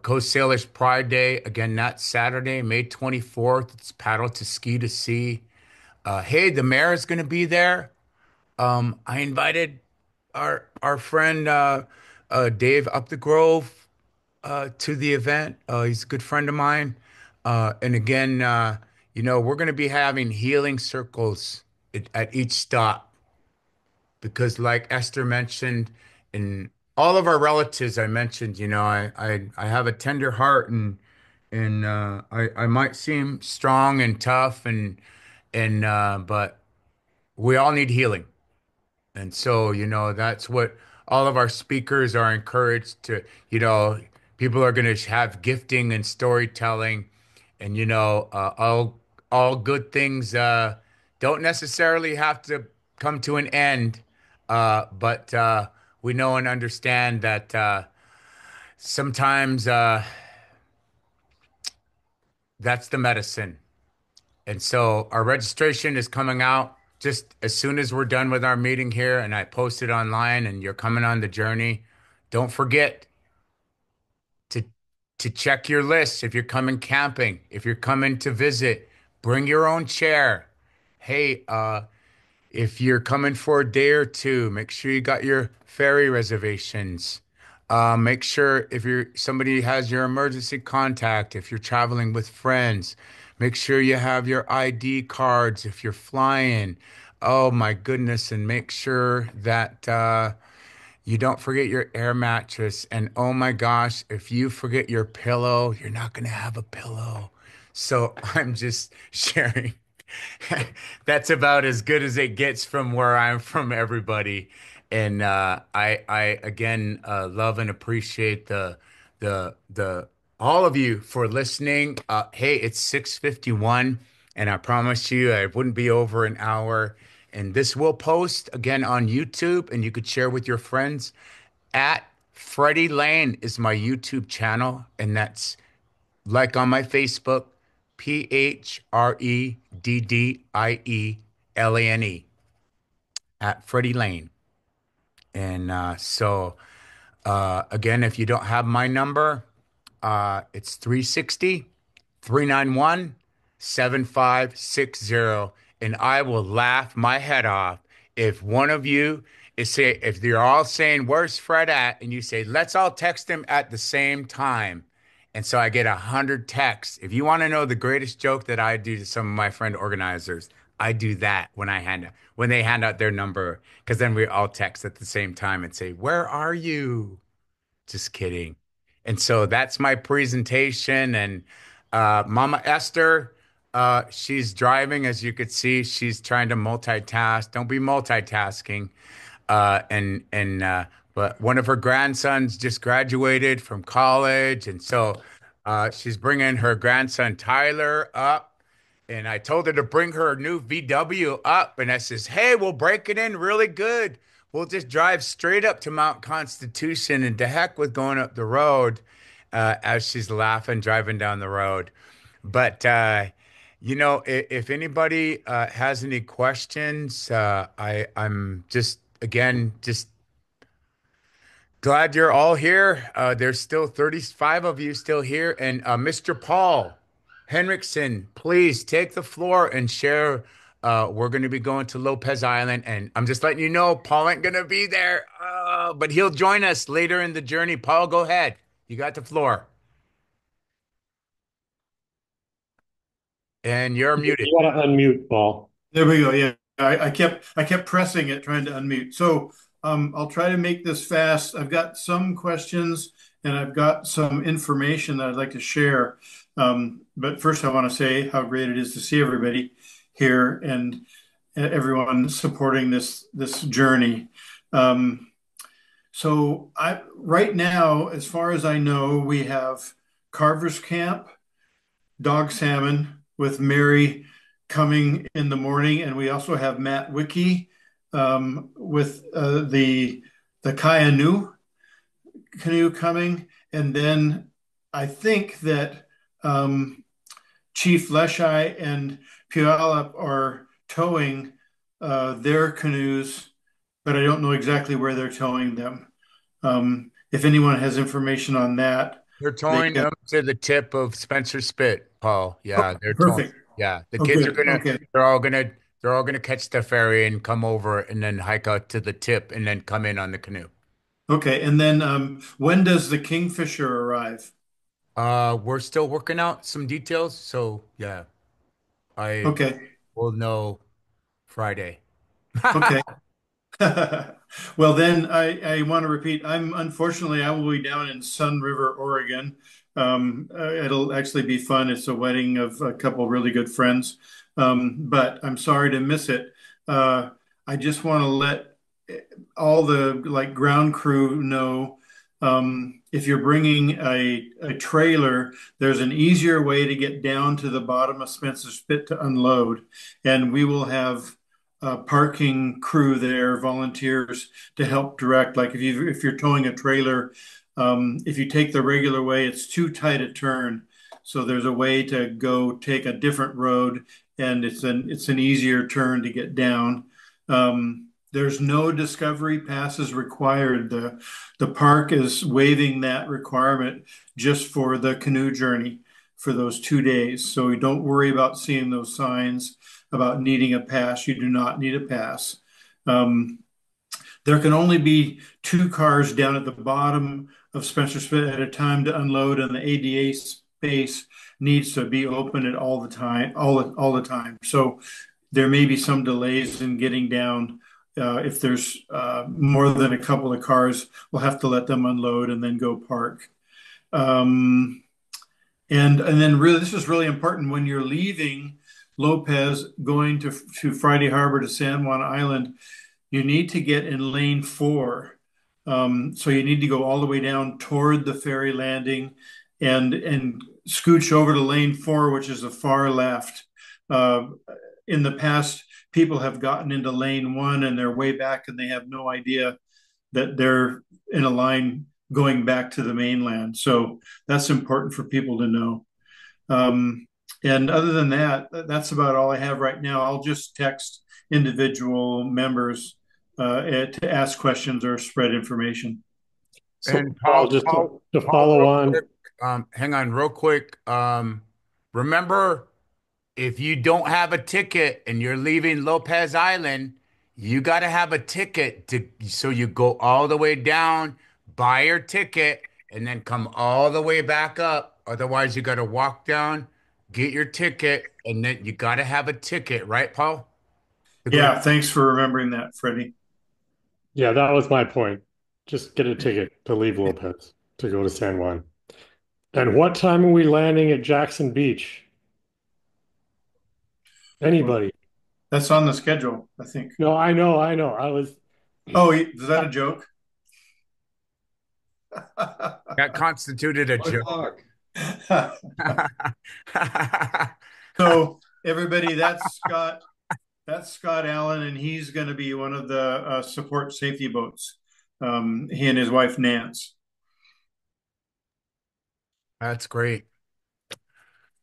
A: Coast Salish Pride Day again. That Saturday, May 24th. It's paddle to ski to sea. Hey, the mayor is going to be there. I invited our friend Dave Up the Grove to the event. He's a good friend of mine. And again, you know, we're going to be having healing circles at each stop because, like Esther mentioned, and all of our relatives I mentioned, you know, I have a tender heart, and I might seem strong and tough and but we all need healing. And so, you know, that's what all of our speakers are encouraged to, you know, people are going to have gifting and storytelling, and you know, all good things don't necessarily have to come to an end, but we know and understand that sometimes that's the medicine. And so our registration is coming out just as soon as we're done with our meeting here, and I post it online, and you're coming on the journey. Don't forget to check your list if you're coming camping, if you're coming to visit, bring your own chair. Hey, if you're coming for a day or two, make sure you got your ferry reservations. Make sure if you're somebody has your emergency contact, if you're traveling with friends, make sure you have your ID cards if you're flying. Oh my goodness, and make sure that you don't forget your air mattress. And oh my gosh, if you forget your pillow, you're not going to have a pillow. So I'm just sharing. That's about as good as it gets from where I'm from, everybody. And I again love and appreciate the all of you for listening. Hey, it's 6:51, and I promise you I wouldn't be over an hour. And this will post again on YouTube, and you could share with your friends. At Freddie Lane is my YouTube channel, and that's like on my Facebook, PHREDDIELANE at Freddie Lane. And again, if you don't have my number, it's 360-391-7560. And I will laugh my head off if one of you if you're all saying, "Where's Fred at?" And you say, "Let's all text him at the same time." And so I get 100 texts. If you want to know the greatest joke that I do to some of my friend organizers, I do that when they hand out their number, because then we all text at the same time and say, "Where are you?" Just kidding. And so that's my presentation. And Mama Esther, she's driving, as you could see. She's trying to multitask. Don't be multitasking. But one of her grandsons just graduated from college, and so she's bringing her grandson Tyler up. And I told her to bring her new VW up, and I says, "Hey, we'll break it in really good. We'll just drive straight up to Mount Constitution, and to heck with going up the road." As she's laughing, driving down the road. But if anybody has any questions, I'm just again just glad you're all here. There's still 35 of you still here, and Mr. Paul Henriksen, please take the floor and share. We're going to be going to Lopez Island, and I'm just letting you know Paul ain't going to be there, but he'll join us later in the journey. Paul, go ahead. You got the floor, and you're muted.
D: You gotta unmute, Paul.
E: There we go. Yeah, I kept pressing it, trying to unmute. So I'll try to make this fast. I've got some questions and I've got some information that I'd like to share. But first, I want to say how great it is to see everybody here and everyone supporting this journey. So I right now, as far as I know, we have Carver's Camp, dog salmon with Mary coming in the morning, and we also have Matt Wiki with the Kainu canoe coming, and then I think that Chief Leshai and Puyallup are towing their canoes, but I don't know exactly where they're towing them. If anyone has information on that,
A: They're
E: they
A: towing
E: can.
A: them to the tip of Spencer Spit, Paul.
E: Oh,
A: Yeah, they're towing.
E: perfect.
A: Yeah, the
E: Oh,
A: kids are
E: good.
A: gonna.
E: Okay.
A: They're all gonna catch the ferry and come over and then hike out to the tip and then come in on the canoe.
E: Okay. And then when does the Kingfisher arrive?
A: We're still working out some details, so yeah, I
E: Okay.
A: will know Friday.
E: Okay. Well, then I want to repeat, unfortunately, I will be down in Sun River, Oregon. It'll actually be fun. It's a wedding of a couple really good friends. But I'm sorry to miss it. I just want to let all the like ground crew know, if you're bringing a trailer, there's an easier way to get down to the bottom of Spencer Spit to unload, and we will have parking crew there, volunteers to help direct. Like if you're towing a trailer, if you take the regular way, it's too tight a turn. So there's a way to go take a different road, and it's an easier turn to get down. There's no discovery passes required. The park is waiving that requirement just for the canoe journey for those 2 days. So you don't worry about seeing those signs about needing a pass. You do not need a pass. Um, there can only be two cars down at the bottom of Spencer Spit at a time to unload, and the ADA space needs to be open at all the time. So there may be some delays in getting down If there's more than a couple of cars, we'll have to let them unload and then go park. Um, and then really, this is really important when you're leaving Lopez, going to Friday Harbor to San Juan Island. You need to get in lane four. So you need to go all the way down toward the ferry landing and scooch over to lane four, which is the far left. Uh, in the past, people have gotten into lane one and they're way back and they have no idea that they're in a line going back to the mainland. So that's important for people to know. Um, and other than that, that's about all I have right now. I'll just text individual members to ask questions or spread information.
A: And
D: So Paul, just to
A: Paul,
D: follow
A: real
D: on,
A: quick, hang on, real quick. Remember, if you don't have a ticket and you're leaving Lopez Island, you got to have a ticket to, so you go all the way down, buy your ticket, and then come all the way back up. Otherwise, you got to walk down, get your ticket, and then you got to have a ticket, right, Paul? To go to.
E: Yeah, thanks for remembering that, Freddie.
D: yeah, that was my point. Just get a ticket to leave Lopez to go to San Juan. And what time are we landing at Jackson Beach?
E: Well,
D: Anybody?
E: that's on the schedule, I think.
D: No, I know, I know. I was
E: Oh, is that a joke?
A: That constituted a
F: One
A: joke.
F: o'clock.
E: So everybody, that's Scott. That's Scott Allen, and he's going to be one of the support safety boats. He and his wife Nance.
A: That's great.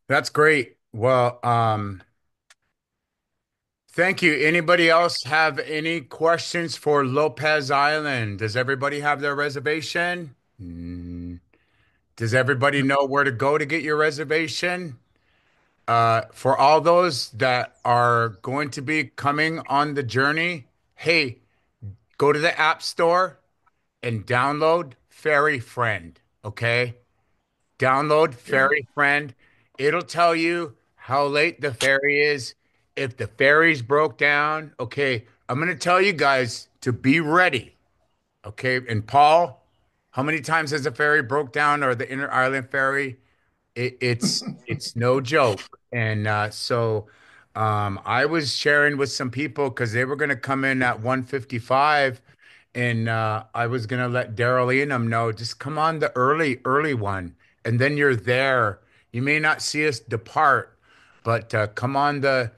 A: That's great. Well, thank you. Anybody else have any questions for Lopez Island? Does everybody have their reservation? Does everybody know where to go to get your reservation? For all those that are going to be coming on the journey, hey, go to the App Store and download Ferry Friend, okay? Download Ferry Friend. It'll tell you how late the ferry is. If the ferry's broke down, okay, I'm gonna tell you guys to be ready. Okay. And Paul, how many times has the ferry broke down or the inter island ferry? It's no joke. And I was sharing with some people because they were gonna come in at 1:55 and I was gonna let Daryl Enum know, just come on the early one, and then you're there. You may not see us depart, but come on the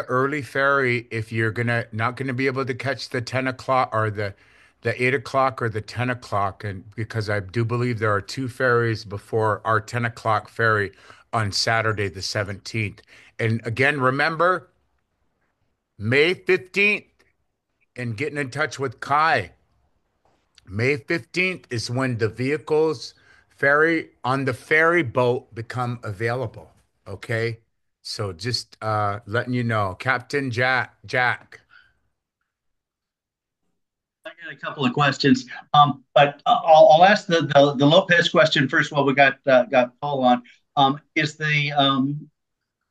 A: early ferry if you're gonna not gonna be able to catch the 10 o'clock or the 8 o'clock or the 10 o'clock, and because I do believe there are two ferries before our 10 o'clock ferry on Saturday the 17th. And again, remember May 15th and getting in touch with Kai. May 15th is when the vehicles ferry on the ferry boat become available. Okay. So just letting you know, Captain Jack.
G: I got a couple of questions, but I'll ask the Lopez question first while we got Paul on. Is the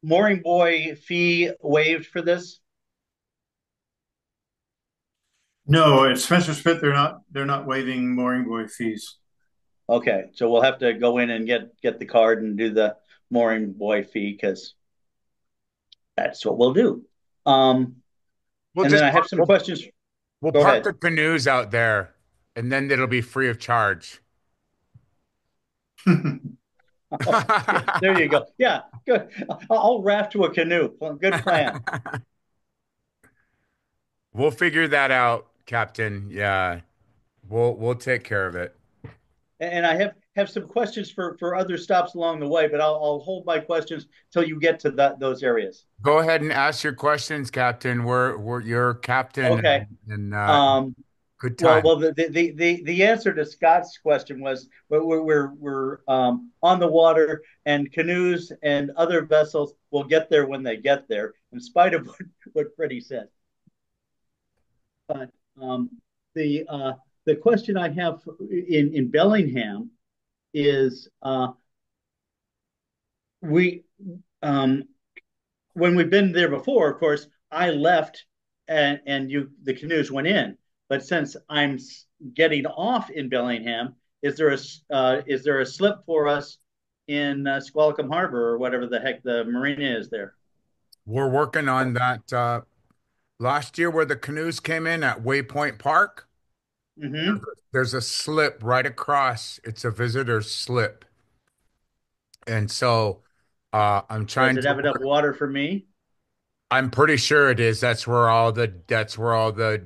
G: mooring buoy fee waived for this?
E: No, at Spencer Spit, they're not waiving mooring buoy fees.
G: Okay, so we'll have to go in and get the card and do the mooring buoy fee because that's what we'll do.
A: We'll
G: And then
A: just
G: I have some questions.
A: we'll
G: Go
A: park
G: ahead.
A: the canoes out there, and then it'll be free of charge.
G: There you go. Yeah, good. I'll raft to a canoe. Good plan.
A: We'll figure that out, Captain. Yeah, we'll take care of it.
G: And I have some questions for other stops along the way, but I'll hold my questions till you get to those areas.
A: Go ahead and ask your questions, Captain. We're your captain,
G: Okay.
A: and
G: Um,
A: good
G: well,
A: time.
G: well, the answer to Scott's question was we're on the water, and canoes and other vessels will get there when they get there, in spite of what Freddie said. But the the question I have in Bellingham is we um, when we've been there before, of course, I left and you the canoes went in. But since I'm getting off in Bellingham, is there a slip for us in Squalicum Harbor or whatever the heck the marina is there?
A: We're working on that. Last year, where the canoes came in at Waypoint Park,
G: Mm-hmm.
A: there's a slip right across. It's a visitor slip. And so I'm
G: Does
A: trying
G: it
A: to
G: have enough
A: work.
G: water for me?
A: I'm pretty sure it is. That's where all the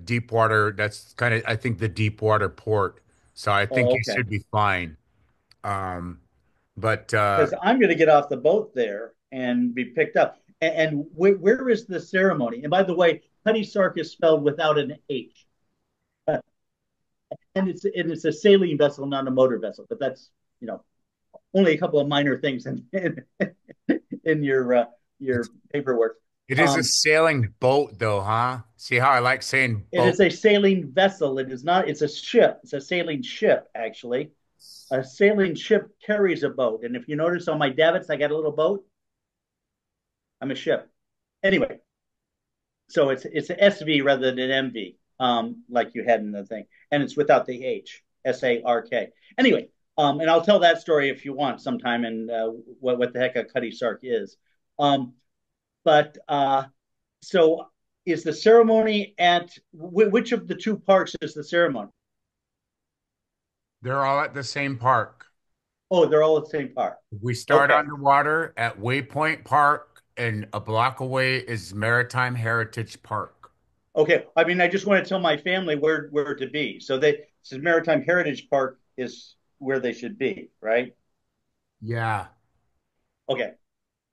A: deep water, that's kind of, I think, the deep water port. So I think
G: Oh,
A: you
G: okay.
A: should be fine. Um, but
G: Because I'm going to get off the boat there and be picked up. And where is the ceremony? And by the way, Cutty Sark is spelled without an H. And it's a sailing vessel, not a motor vessel. But that's you know only a couple of minor things in
A: it's
G: your paperwork.
A: it is a
G: Um,
A: sailing boat though, huh? See how I like saying
G: it
A: boat?
G: is a sailing vessel. It is not. It's a ship. It's a sailing ship, actually. A sailing ship carries a boat. And if you notice on my davits, I got a little boat. I'm a ship. Anyway, so it's an SV rather than an MV, like you had in the thing, and it's without the H, SARK. Anyway, and I'll tell that story if you want sometime, and what the heck a Cutty Sark is. Um, but so is the ceremony at which of the two parks is the ceremony?
A: They're all at the same park.
G: Oh, they're all at the same park.
A: We start
G: Okay,
A: on the water at Waypoint Park, and a block away is Maritime Heritage Park.
G: okay. I mean, I just want to tell my family where to be. So this Maritime Heritage Park is where they should be, right?
A: Yeah.
G: Okay.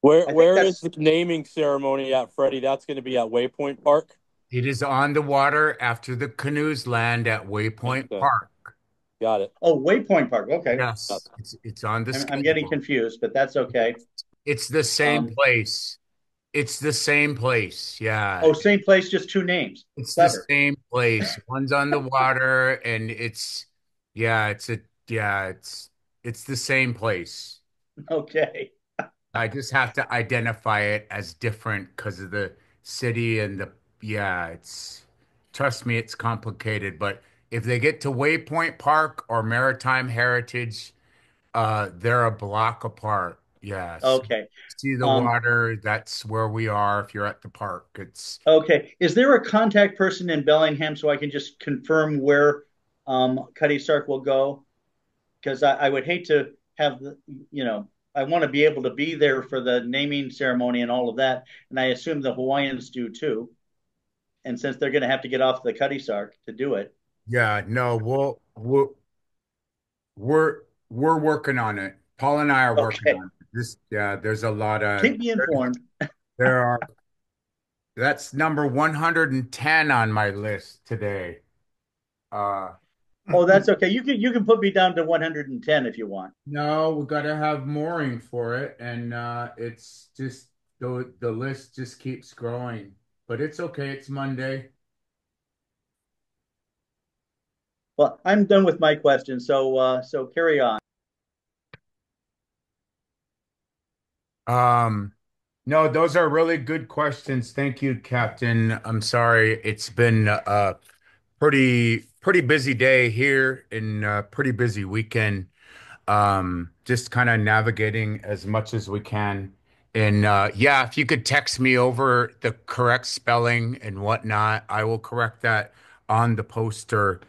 F: Where
G: I think
F: where is
G: that's
F: the naming ceremony at, Freddie? That's going to be at Waypoint Park.
A: It is on the water after the canoes land at Waypoint
F: Okay,
A: Park.
F: got it.
G: Oh, Waypoint Park. Okay.
F: Got
A: Yes, it's on the
G: I'm getting
A: schedule.
G: confused, but that's okay.
A: It's the same
G: Um,
A: place. It's the same place. Yeah.
G: oh, same place, just two names.
A: It's the
G: Clever.
A: same place. One's on the water and yeah, it's the same place.
G: Okay.
A: I just have to identify it as different because of the city and yeah, trust me, it's complicated. But if they get to Waypoint Park or Maritime Heritage, they're a block apart. Yes.
G: Okay.
A: See the
G: Um,
A: water, that's where we are if you're at the park.
G: okay. Is there a contact person in Bellingham so I can just confirm where Cuddy Sark will go? Because I would hate to have I want to be able to be there for the naming ceremony and all of that, and I assume the Hawaiians do too. And since they're going to have to get off the Cuddy Sark to do it,
A: Yeah, no, we're working on it. Paul and I are working
G: okay,
A: on it. Yeah, there's a lot of
G: keep me informed.
A: there are that's number 110 on my list today. Uh
G: Oh, that's okay. You can put me down to 110 if you want.
A: no, we gotta have mooring for it, and it's just the list just keeps growing. But it's okay, it's Monday.
G: Well, I'm done with my questions, so carry on.
A: Um, no, those are really good questions. Thank you, Captain. I'm sorry. It's been a pretty busy day here and a pretty busy weekend. Just kind of navigating as much as we can. And yeah, if you could text me over the correct spelling and whatnot, I will correct that on the poster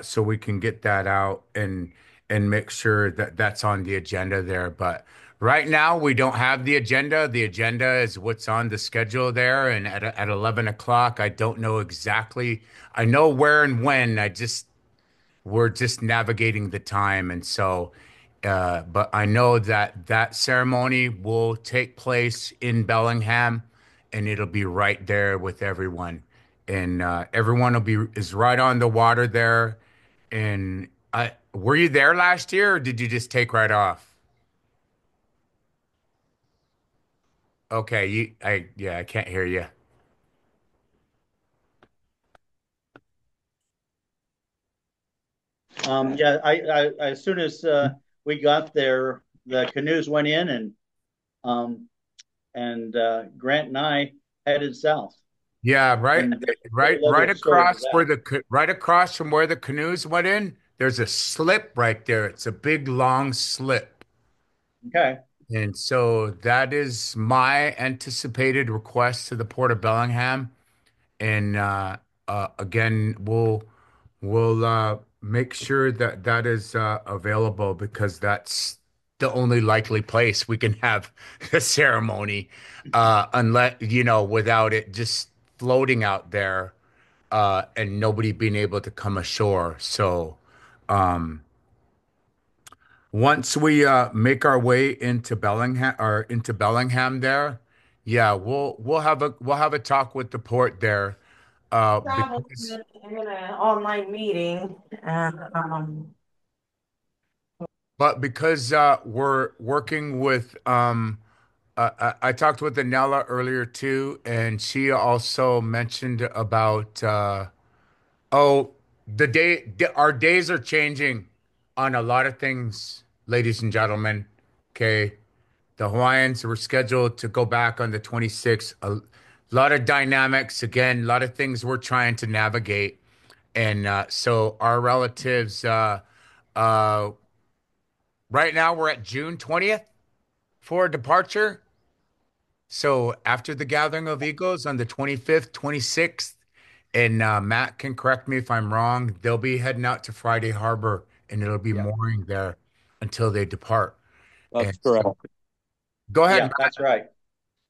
A: so we can get that out and make sure that that's on the agenda there. But right now we don't have the agenda. The agenda is what's on the schedule there. And at 11 o'clock, I don't know exactly. I know where and when. We're just navigating the time. And so, but I know that that ceremony will take place in Bellingham and it'll be right there with everyone. And everyone is right on the water there. And were you there last year or did you just take right off? Okay, yeah, I can't hear you.
G: Yeah, as soon as we got there, the canoes went in, um, and Grant and I headed south.
A: Yeah, right,
G: And
A: right,
G: love
A: right
G: your story for
A: across
G: that.
A: right across from where the canoes went in. There's a slip right there. It's a big long slip.
G: Okay.
A: And so that is my anticipated request to the Port of Bellingham. And again, we'll make sure that that is available because that's the only likely place we can have the ceremony, unless, without it just floating out there and nobody being able to come ashore. So once we make our way into Bellingham there, yeah, we'll have a talk with the port there, because
H: I'm in an online meeting and
A: because we're working with I talked with Anella earlier too, and she also mentioned about oh, our days are changing on a lot of things, ladies and gentlemen. Okay. The Hawaiians were scheduled to go back on the 26th. A lot of dynamics, again, a lot of things we're trying to navigate. And so our relatives, uh, right now we're at June 20th for departure. So after the gathering of egos on the 25th, 26th, and Matt can correct me if I'm wrong, they'll be heading out to Friday Harbor and it'll be
G: Yeah.
A: mooring there until they depart. And
F: That's correct.
A: so go ahead,
G: Yeah,
A: Matt.
G: that's right.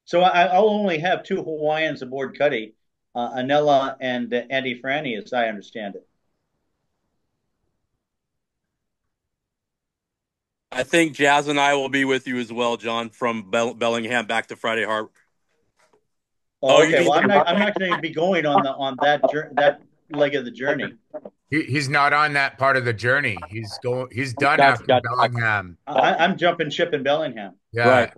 G: So I'll only have two Hawaiians aboard Cuddy, Anella and Andy Franny, as I understand it.
F: I think Jazz and I will be with you as well, John, from Bellingham back to Friday Harbor. Oh,
G: Oh,
F: you
G: okay.
F: mean
G: Well, I'm not going to be going on that leg of the journey.
A: He's not on that part of the journey. He's done
F: gotcha,
A: after
F: gotcha.
A: Bellingham.
G: I'm jumping ship in Bellingham.
A: Yeah,
F: Right.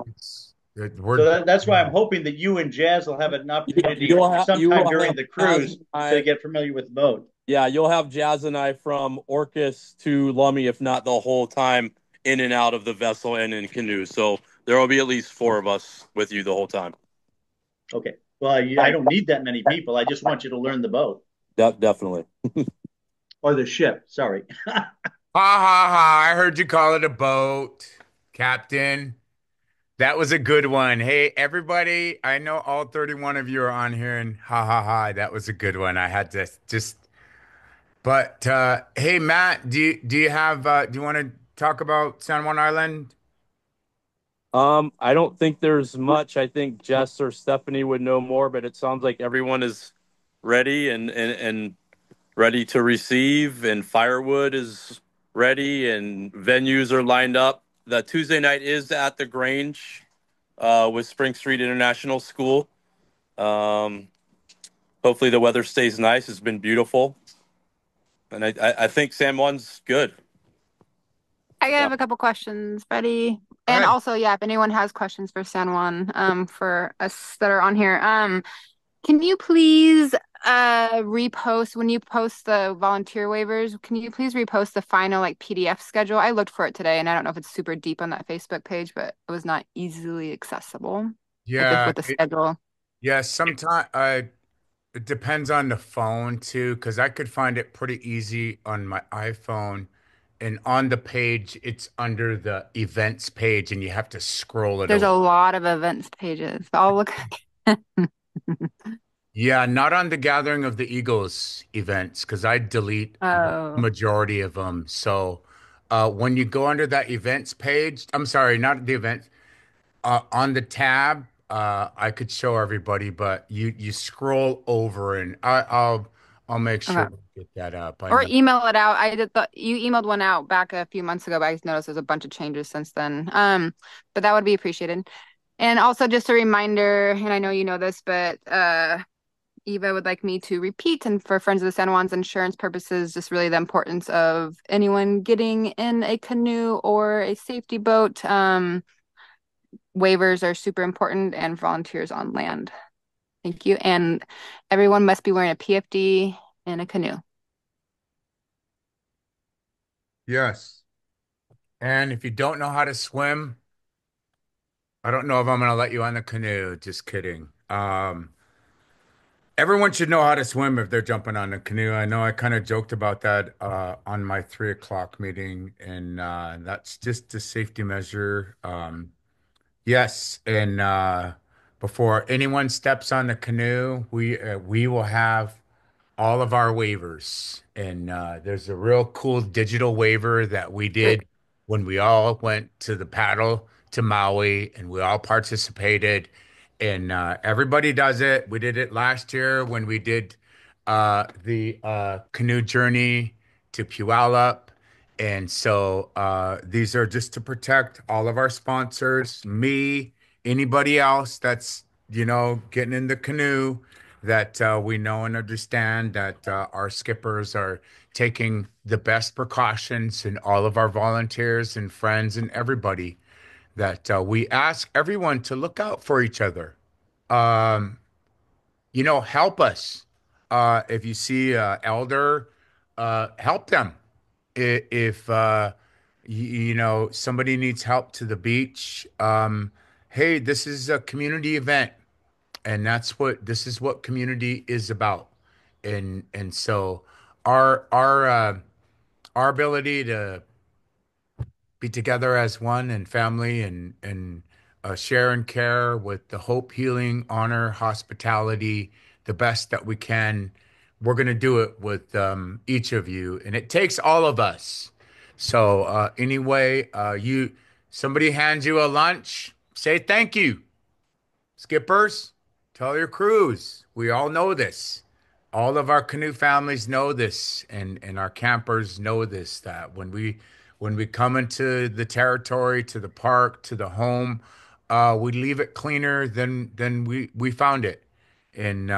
A: we're
G: So that's why I'm hoping that you and Jazz will have an opportunity
F: You
G: sometime
F: will
G: during
F: have
G: the
F: Jazz
G: cruise
F: and
G: to
F: I.
G: get familiar with the boat.
F: Yeah, you'll have Jazz and I from Orcas to Lummi, if not the whole time in and out of the vessel and in canoes. So there will be at least four of us with you the whole time.
G: Okay. Well, I don't need that many people. I just want you to learn the boat
F: Definitely.
G: or the ship. Sorry.
A: Ha ha ha. I heard you call it a boat, Captain. That was a good one. Hey, everybody, I know all 31 of you are on here and ha ha ha. That was a good one. I had to just but hey Matt, do you want to talk about San Juan Island?
F: I don't think there's much. I think Jess or Stephanie would know more, but it sounds like everyone is ready and ready to receive, and firewood is ready, and venues are lined up. The Tuesday night is at the Grange with Spring Street International School. Um, Hopefully the weather stays nice. It's been beautiful, and I think San Juan's good.
I: I have a couple questions, Freddie.
A: Go
I: And
A: ahead.
I: also, yeah, if anyone has questions for San Juan, for us that are on here, can you please repost when you post the volunteer waivers, can you please repost the final like PDF schedule? I looked for it today and I don't know if it's super deep on that Facebook page, but it was not easily accessible. Like
A: Yeah,
I: with the schedule.
A: yeah, sometimes it depends on the phone too, because I could find it pretty easy on my iPhone. And on the page, it's under the events page, and you have to scroll it
I: There's
A: over.
I: a lot of events pages. I'll look.
A: Yeah, not on the Gathering of the Eagles events, because I delete the
I: Oh,
A: majority of them. So when you go under that events page, I'm sorry, not the event, on the tab, I could show everybody, but you scroll over, and I'll make sure
I: okay.
A: to get that up. I
I: Or
A: know.
I: email it out. I did you emailed one out back a few months ago, but I just noticed there's a bunch of changes since then. But that would be appreciated. And also just a reminder, and I know you know this, but Eva would like me to repeat, and for Friends of the San Juan's insurance purposes, just really the importance of anyone getting in a canoe or a safety boat. Waivers are super important and volunteers on land. Thank you. And everyone must be wearing a PFD in a canoe.
A: Yes. And if you don't know how to swim, I don't know if I'm gonna let you on the canoe. Just kidding. Everyone should know how to swim if they're jumping on a canoe. I know I kind of joked about that on my 3 o'clock meeting, and that's just a safety measure. Yes, and before anyone steps on the canoe, we will have all of our waivers. And there's a real cool digital waiver that we did when we all went to the paddle to Maui and we all participated. And everybody does it. We did it last year when we did the canoe journey to Puyallup. And so these are just to protect all of our sponsors, me, anybody else that's, getting in the canoe that we know and understand that our skippers are taking the best precautions and all of our volunteers and friends and everybody that we ask everyone to look out for each other. Um, help us. If you see elder, help them. If somebody needs help to the beach, hey, this is a community event, and this is what community is about. And so our ability to be together as one and family and share and care with the hope, healing, honor, hospitality, the best that we can. We're going to do it with each of you, and it takes all of us. So anyway, you somebody hands you a lunch, say thank you. Skippers, tell your crews. We all know this. All of our canoe families know this, and our campers know this, that when we come into the territory, to the park, to the home, we leave it cleaner than we found it. And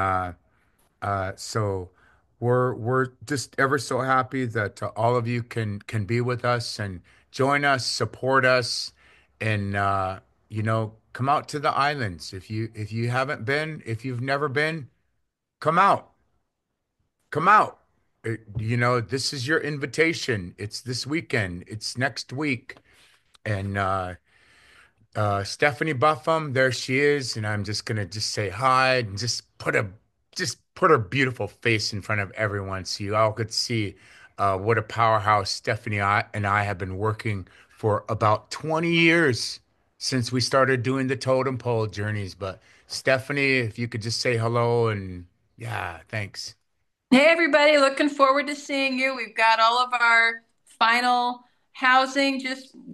A: so we're just ever so happy that all of you can be with us and join us, support us, and come out to the islands. If you haven't been, if you've never been, come out, come out. This is your invitation. It's this weekend. It's next week, and Stephanie Buffum, there she is, and I'm just gonna just say hi and just put her beautiful face in front of everyone so you all could see what a powerhouse Stephanie and I have been working for about 20 years since we started doing the totem pole journeys. But Stephanie, if you could just say hello and yeah, thanks.
J: Hey, everybody, looking forward to seeing you. We've got all of our final housing.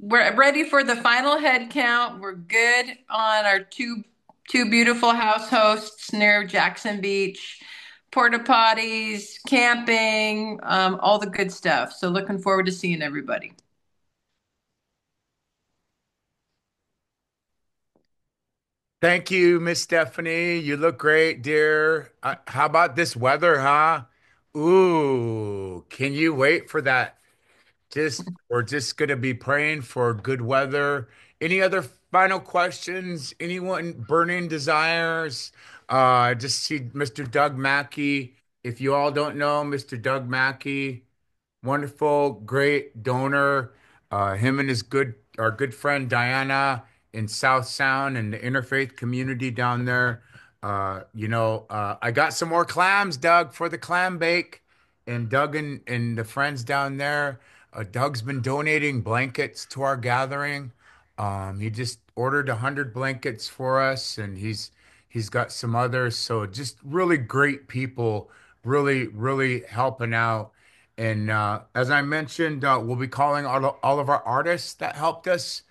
J: We're ready for the final head count. We're good on our two beautiful house hosts near Jackson Beach, porta potties, camping, all the good stuff. So looking forward to seeing everybody.
A: Thank you, Miss Stephanie. You look great, dear. How about this weather, huh? Ooh, can you wait for that? We're just gonna be praying for good weather. Any other final questions? Anyone burning desires? I just see Mr. Doug Mackey. If you all don't know, Mr. Doug Mackey, wonderful, great donor. Him and our good friend Diana in South Sound and the interfaith community down there. I got some more clams, Doug, for the clam bake. And Doug and the friends down there. Doug's been donating blankets to our gathering. He just ordered 100 blankets for us, and he's got some others. So just really great people, really, really helping out. And as I mentioned, we'll be calling all of our artists that helped us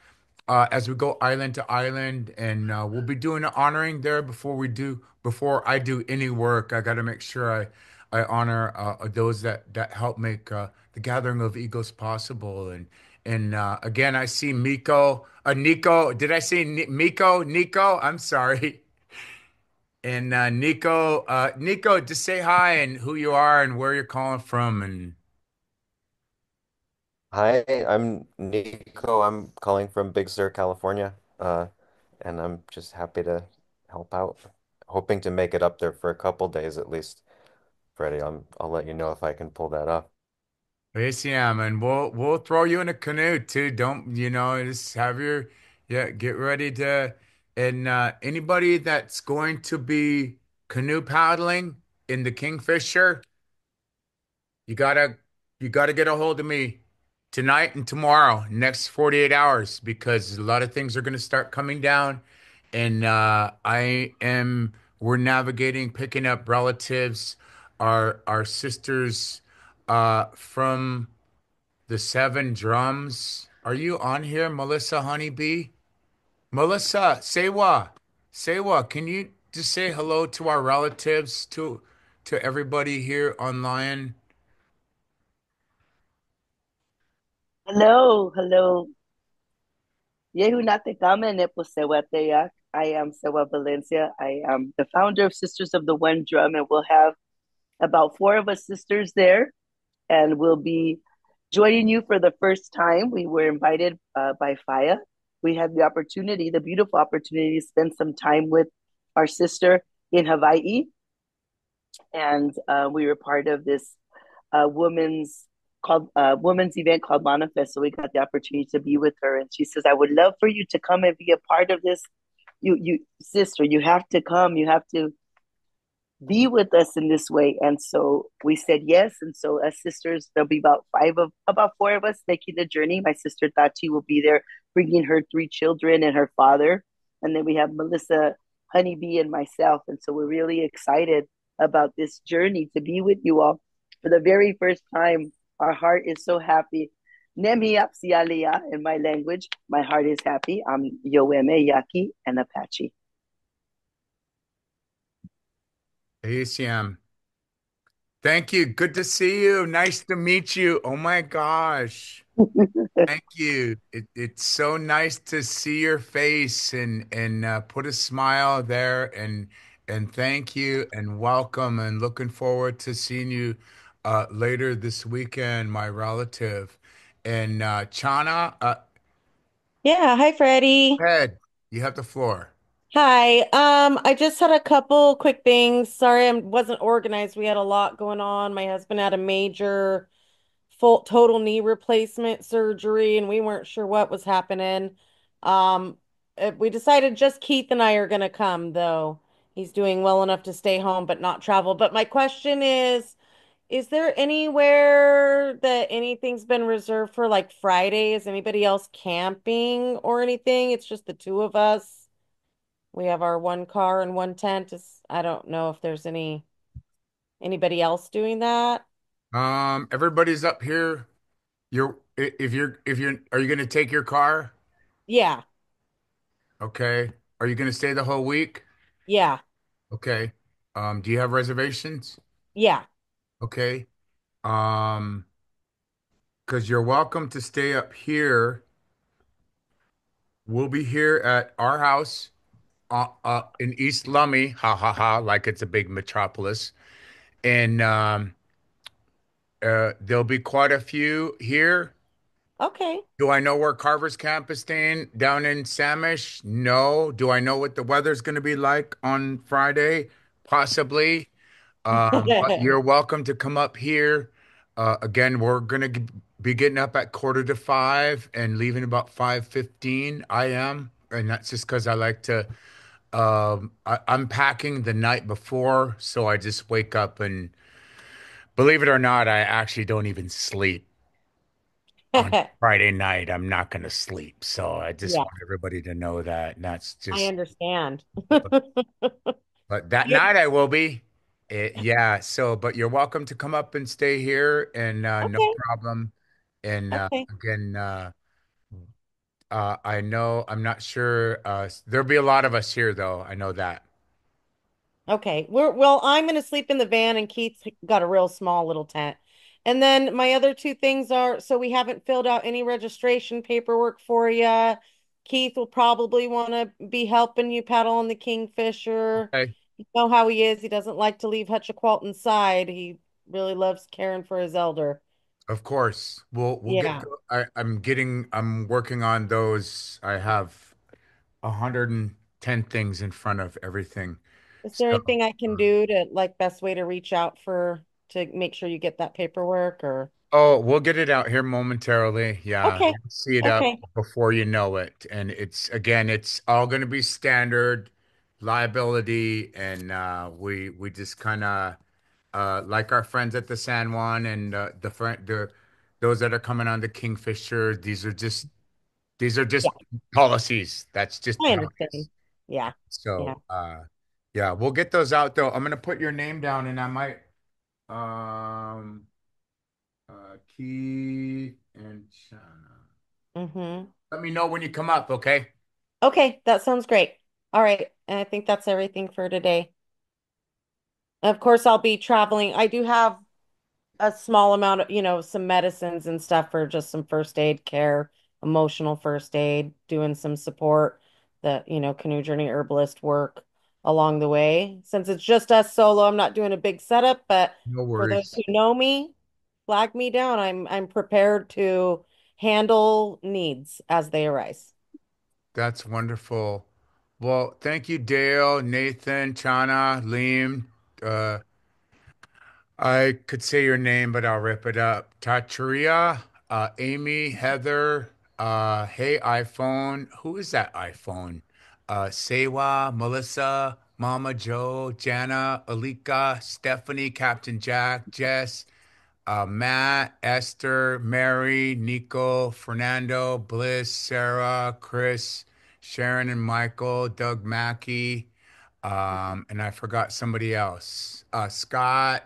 A: as we go island to island, and we'll be doing an honoring there before I do any work. I got to make sure I honor those that help make the gathering of egos possible. And again, I see Nico. Did I say Miko? Nico? I'm sorry. And Nico, just say hi and who you are and where you're calling from. And
K: Hi, I'm Nico. I'm calling from Big Sur, California. And I'm just happy to help out. Hoping to make it up there for a couple days at least. Freddie, I'll let you know if I can pull that off.
A: yes, yeah, and we'll throw you in a canoe too. Don't just have get ready to. And anybody that's going to be canoe paddling, in the Kingfisher, you gotta you gotta get a hold of me tonight and tomorrow, next 48 hours, because a lot of things are gonna start coming down, and we're navigating, picking up relatives, our sisters from the Seven Drums. Are you on here, Melissa Honeybee? Melissa, Sewa, can you just say hello to our relatives, to everybody here online?
L: Hello, hello. Yehu Natekame Nepo Sewateyak. I am Sewa Valencia. I am the founder of Sisters of the One Drum, and we'll have about four of us sisters there, and we'll be joining you for the first time. We were invited by Faya. We had the opportunity, the beautiful opportunity, to spend some time with our sister in Hawaii, and we were part of this women's women's event called Manifest. So we got the opportunity to be with her, and she says, "I would love for you to come and be a part of this. You sister, you have to come. You have to be with us in this way." And so we said yes. And so as sisters, there'll be about four of us making the journey. My sister Tati will be there, bringing her three children and her father, and then we have Melissa, Honeybee, and myself. And so we're really excited about this journey to be with you all for the very first time. Our heart is so happy. Nemi Apsialia in my language. My heart is happy. I'm Yoeme, Yaki, and Apache.
A: Hey, Siam. Thank you. Good to see you. Nice to meet you. Oh my gosh. Thank you. It's so nice to see your face and put a smile there, and thank you and welcome, and looking forward to seeing you later this weekend, my relative. And Chana,
H: Yeah, hi Freddie.
A: Ted, you have the floor.
H: Hi. I just had a couple quick things. Sorry, I wasn't organized. We had a lot going on. My husband had a major full total knee replacement surgery, and we weren't sure what was happening. We decided just Keith and I are gonna come, though. He's doing well enough to stay home but not travel. But my question is there anywhere that anything's been reserved for like Friday? Is anybody else camping or anything? It's just the two of us. We have our one car and one tent. I don't know if there's anybody else doing that.
A: Everybody's up here. If you're are you gonna take your car?
H: Yeah,
A: Okay. Are you gonna stay the whole week?
H: yeah,
A: Okay. Do you have reservations?
H: yeah.
A: Okay. Um, because you're welcome to stay up here. We'll be here at our house in East Lummi, ha ha ha, like it's a big metropolis. And there'll be quite a few here.
H: Okay.
A: Do I know where Carver's Camp is staying? Down in Samish? No. Do I know what the weather's going to be like on Friday? Possibly. But you're welcome to come up here. Again, we're gonna be getting up at 4:45 and leaving about 5:15. I am, and that's just because I like to. I'm packing the night before, so I just wake up and, believe it or not, I actually don't even sleep on Friday night. I'm not gonna sleep, so I just
H: Yeah,
A: want everybody to know that. And that's
H: I
A: just.
H: understand.
A: But that
H: Yeah.
A: night I will be. Yeah, so, but you're welcome to come up and stay here, and no
H: Okay.
A: problem. And
H: Okay.
A: again, I know, I'm not sure. There'll be a lot of us here, though. I know that.
H: Okay. Well, I'm gonna sleep in the van and Keith's got a real small little tent. And then my other two things are so we haven't filled out any registration paperwork for you. Keith will probably want to be helping you paddle on the Kingfisher.
A: Okay,
H: You know how he is. He doesn't like to leave Hutchiqualton inside. He really loves caring for his elder.
A: of course. We'll get.
H: Yeah.
A: I'm working on those. I have 110 things in front of everything.
H: Is there
A: So.
H: anything I can do to like best way to reach out for to make sure you get that paperwork or
A: Oh, we'll get it out here momentarily. Yeah,
H: okay.
A: you'll see it up
H: Okay.
A: before you know it. And it's all going to be standard liability, and we just kind of like our friends at the San Juan and the those that are coming on the Kingfisher. These are just policies. That's just
H: I
A: policies.
H: understand. Yeah. Yeah.
A: So yeah, we'll get those out though. I'm gonna put your name down and I might um Keith and Chana.
H: Mm-hmm.
A: Let me know when you come up, okay?
H: Okay, that sounds great. All right. And I think that's everything for today. Of course, I'll be traveling. I do have a small amount of, some medicines and stuff for just some first aid care, emotional first aid, doing some support, Canoe Journey herbalist work along the way. Since it's just us solo, I'm not doing a big setup, but
A: No
H: for those
A: worries.
H: who know me, flag me down. I'm prepared to handle needs as they arise.
A: That's wonderful. Well, thank you, Dale, Nathan, Chana, Liam. Uh, I could say your name, but I'll rip it up. Tatria, Amy, Heather, hey iPhone. Who is that iPhone? Sewa, Melissa, Mama Joe, Jana, Alika, Stephanie, Captain Jack, Jess, Matt, Esther, Mary, Nico, Fernando, Bliss, Sarah, Chris, Sharon and Michael, Doug Mackey, and I forgot somebody else. Scott,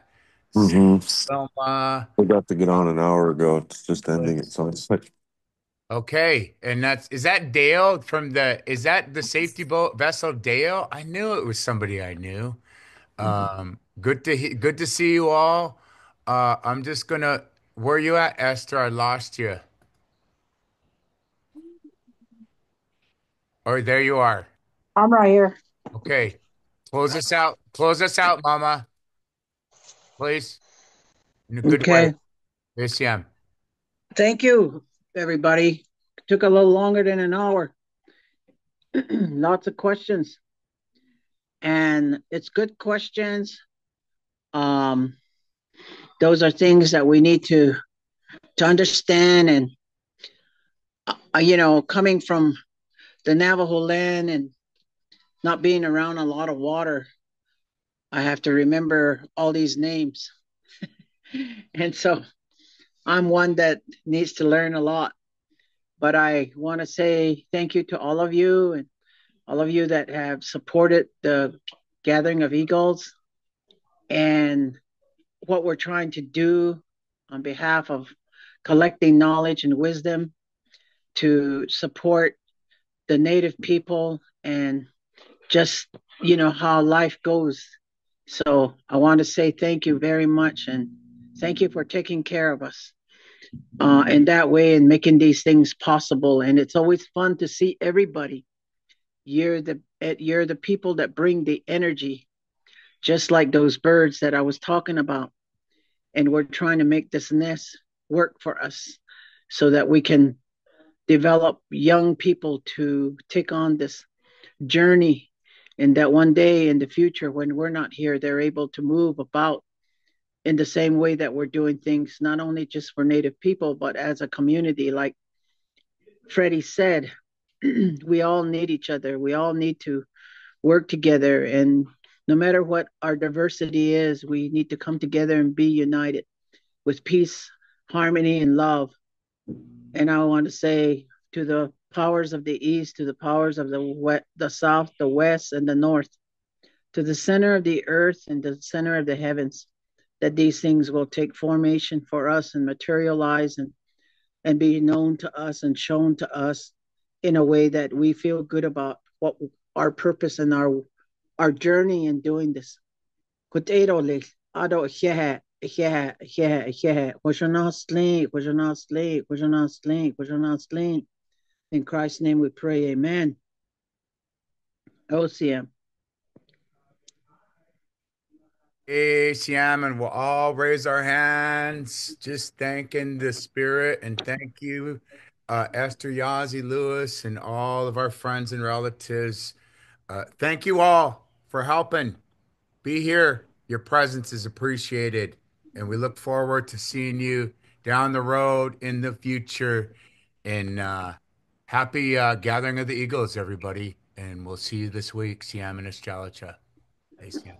A: Sarah,
M: hmm
A: Wilma.
M: We got to get on an hour ago. It's just ending it. So it's like,
A: Okay, and is that Dale from is that the safety boat vessel Dale? I knew it was somebody I knew. Good to see you all. I'm just gonna where you at, Esther? I lost you. Or there you are.
B: I'm right here.
A: Okay. Close us out. Close us out, Mama. Please. In a good way.
B: Okay.
A: Yes, yeah.
B: Thank you, everybody. Took a little longer than an hour. Lots of questions, and it's good questions. Um, those are things that we need to understand, and coming from the Navajo land and not being around a lot of water, I have to remember all these names, and so I'm one that needs to learn a lot. But I want to say thank you to all of you and all of you that have supported the Gathering of Eagles and what we're trying to do on behalf of collecting knowledge and wisdom to support the Native people and just, how life goes. So I want to say thank you very much and thank you for taking care of us in that way and making these things possible. And it's always fun to see everybody. You're the people that bring the energy, just like those birds that I was talking about. And we're trying to make this nest work for us so that we can develop young people to take on this journey and that one day in the future when we're not here they're able to move about in the same way that we're doing things not only just for native people but as a community like Freddie said. We all need each other, we all need to work together, and no matter what our diversity is we need to come together and be united with peace, harmony, and love. And I want to say to the powers of the east, to the powers of the south, the west, and the north, to the center of the earth and the center of the heavens, that these things will take formation for us and materialize and be known to us and shown to us in a way that we feel good about what our purpose and our journey in doing this. Kutero ado was not sleep, was not sleep, was not sleep, was not sleep. In Christ's name we pray, amen. OCM.
A: Hey, Siam, and we'll all raise our hands, just thanking the spirit and thank you, Esther Yazi Lewis, and all of our friends and relatives. Thank you all for helping. Be here. Your presence is appreciated, and we look forward to seeing you down the road in the future. And happy Gathering of the Eagles, everybody. And we'll see you this week. Siam and Estrelicha. Hey, Siam.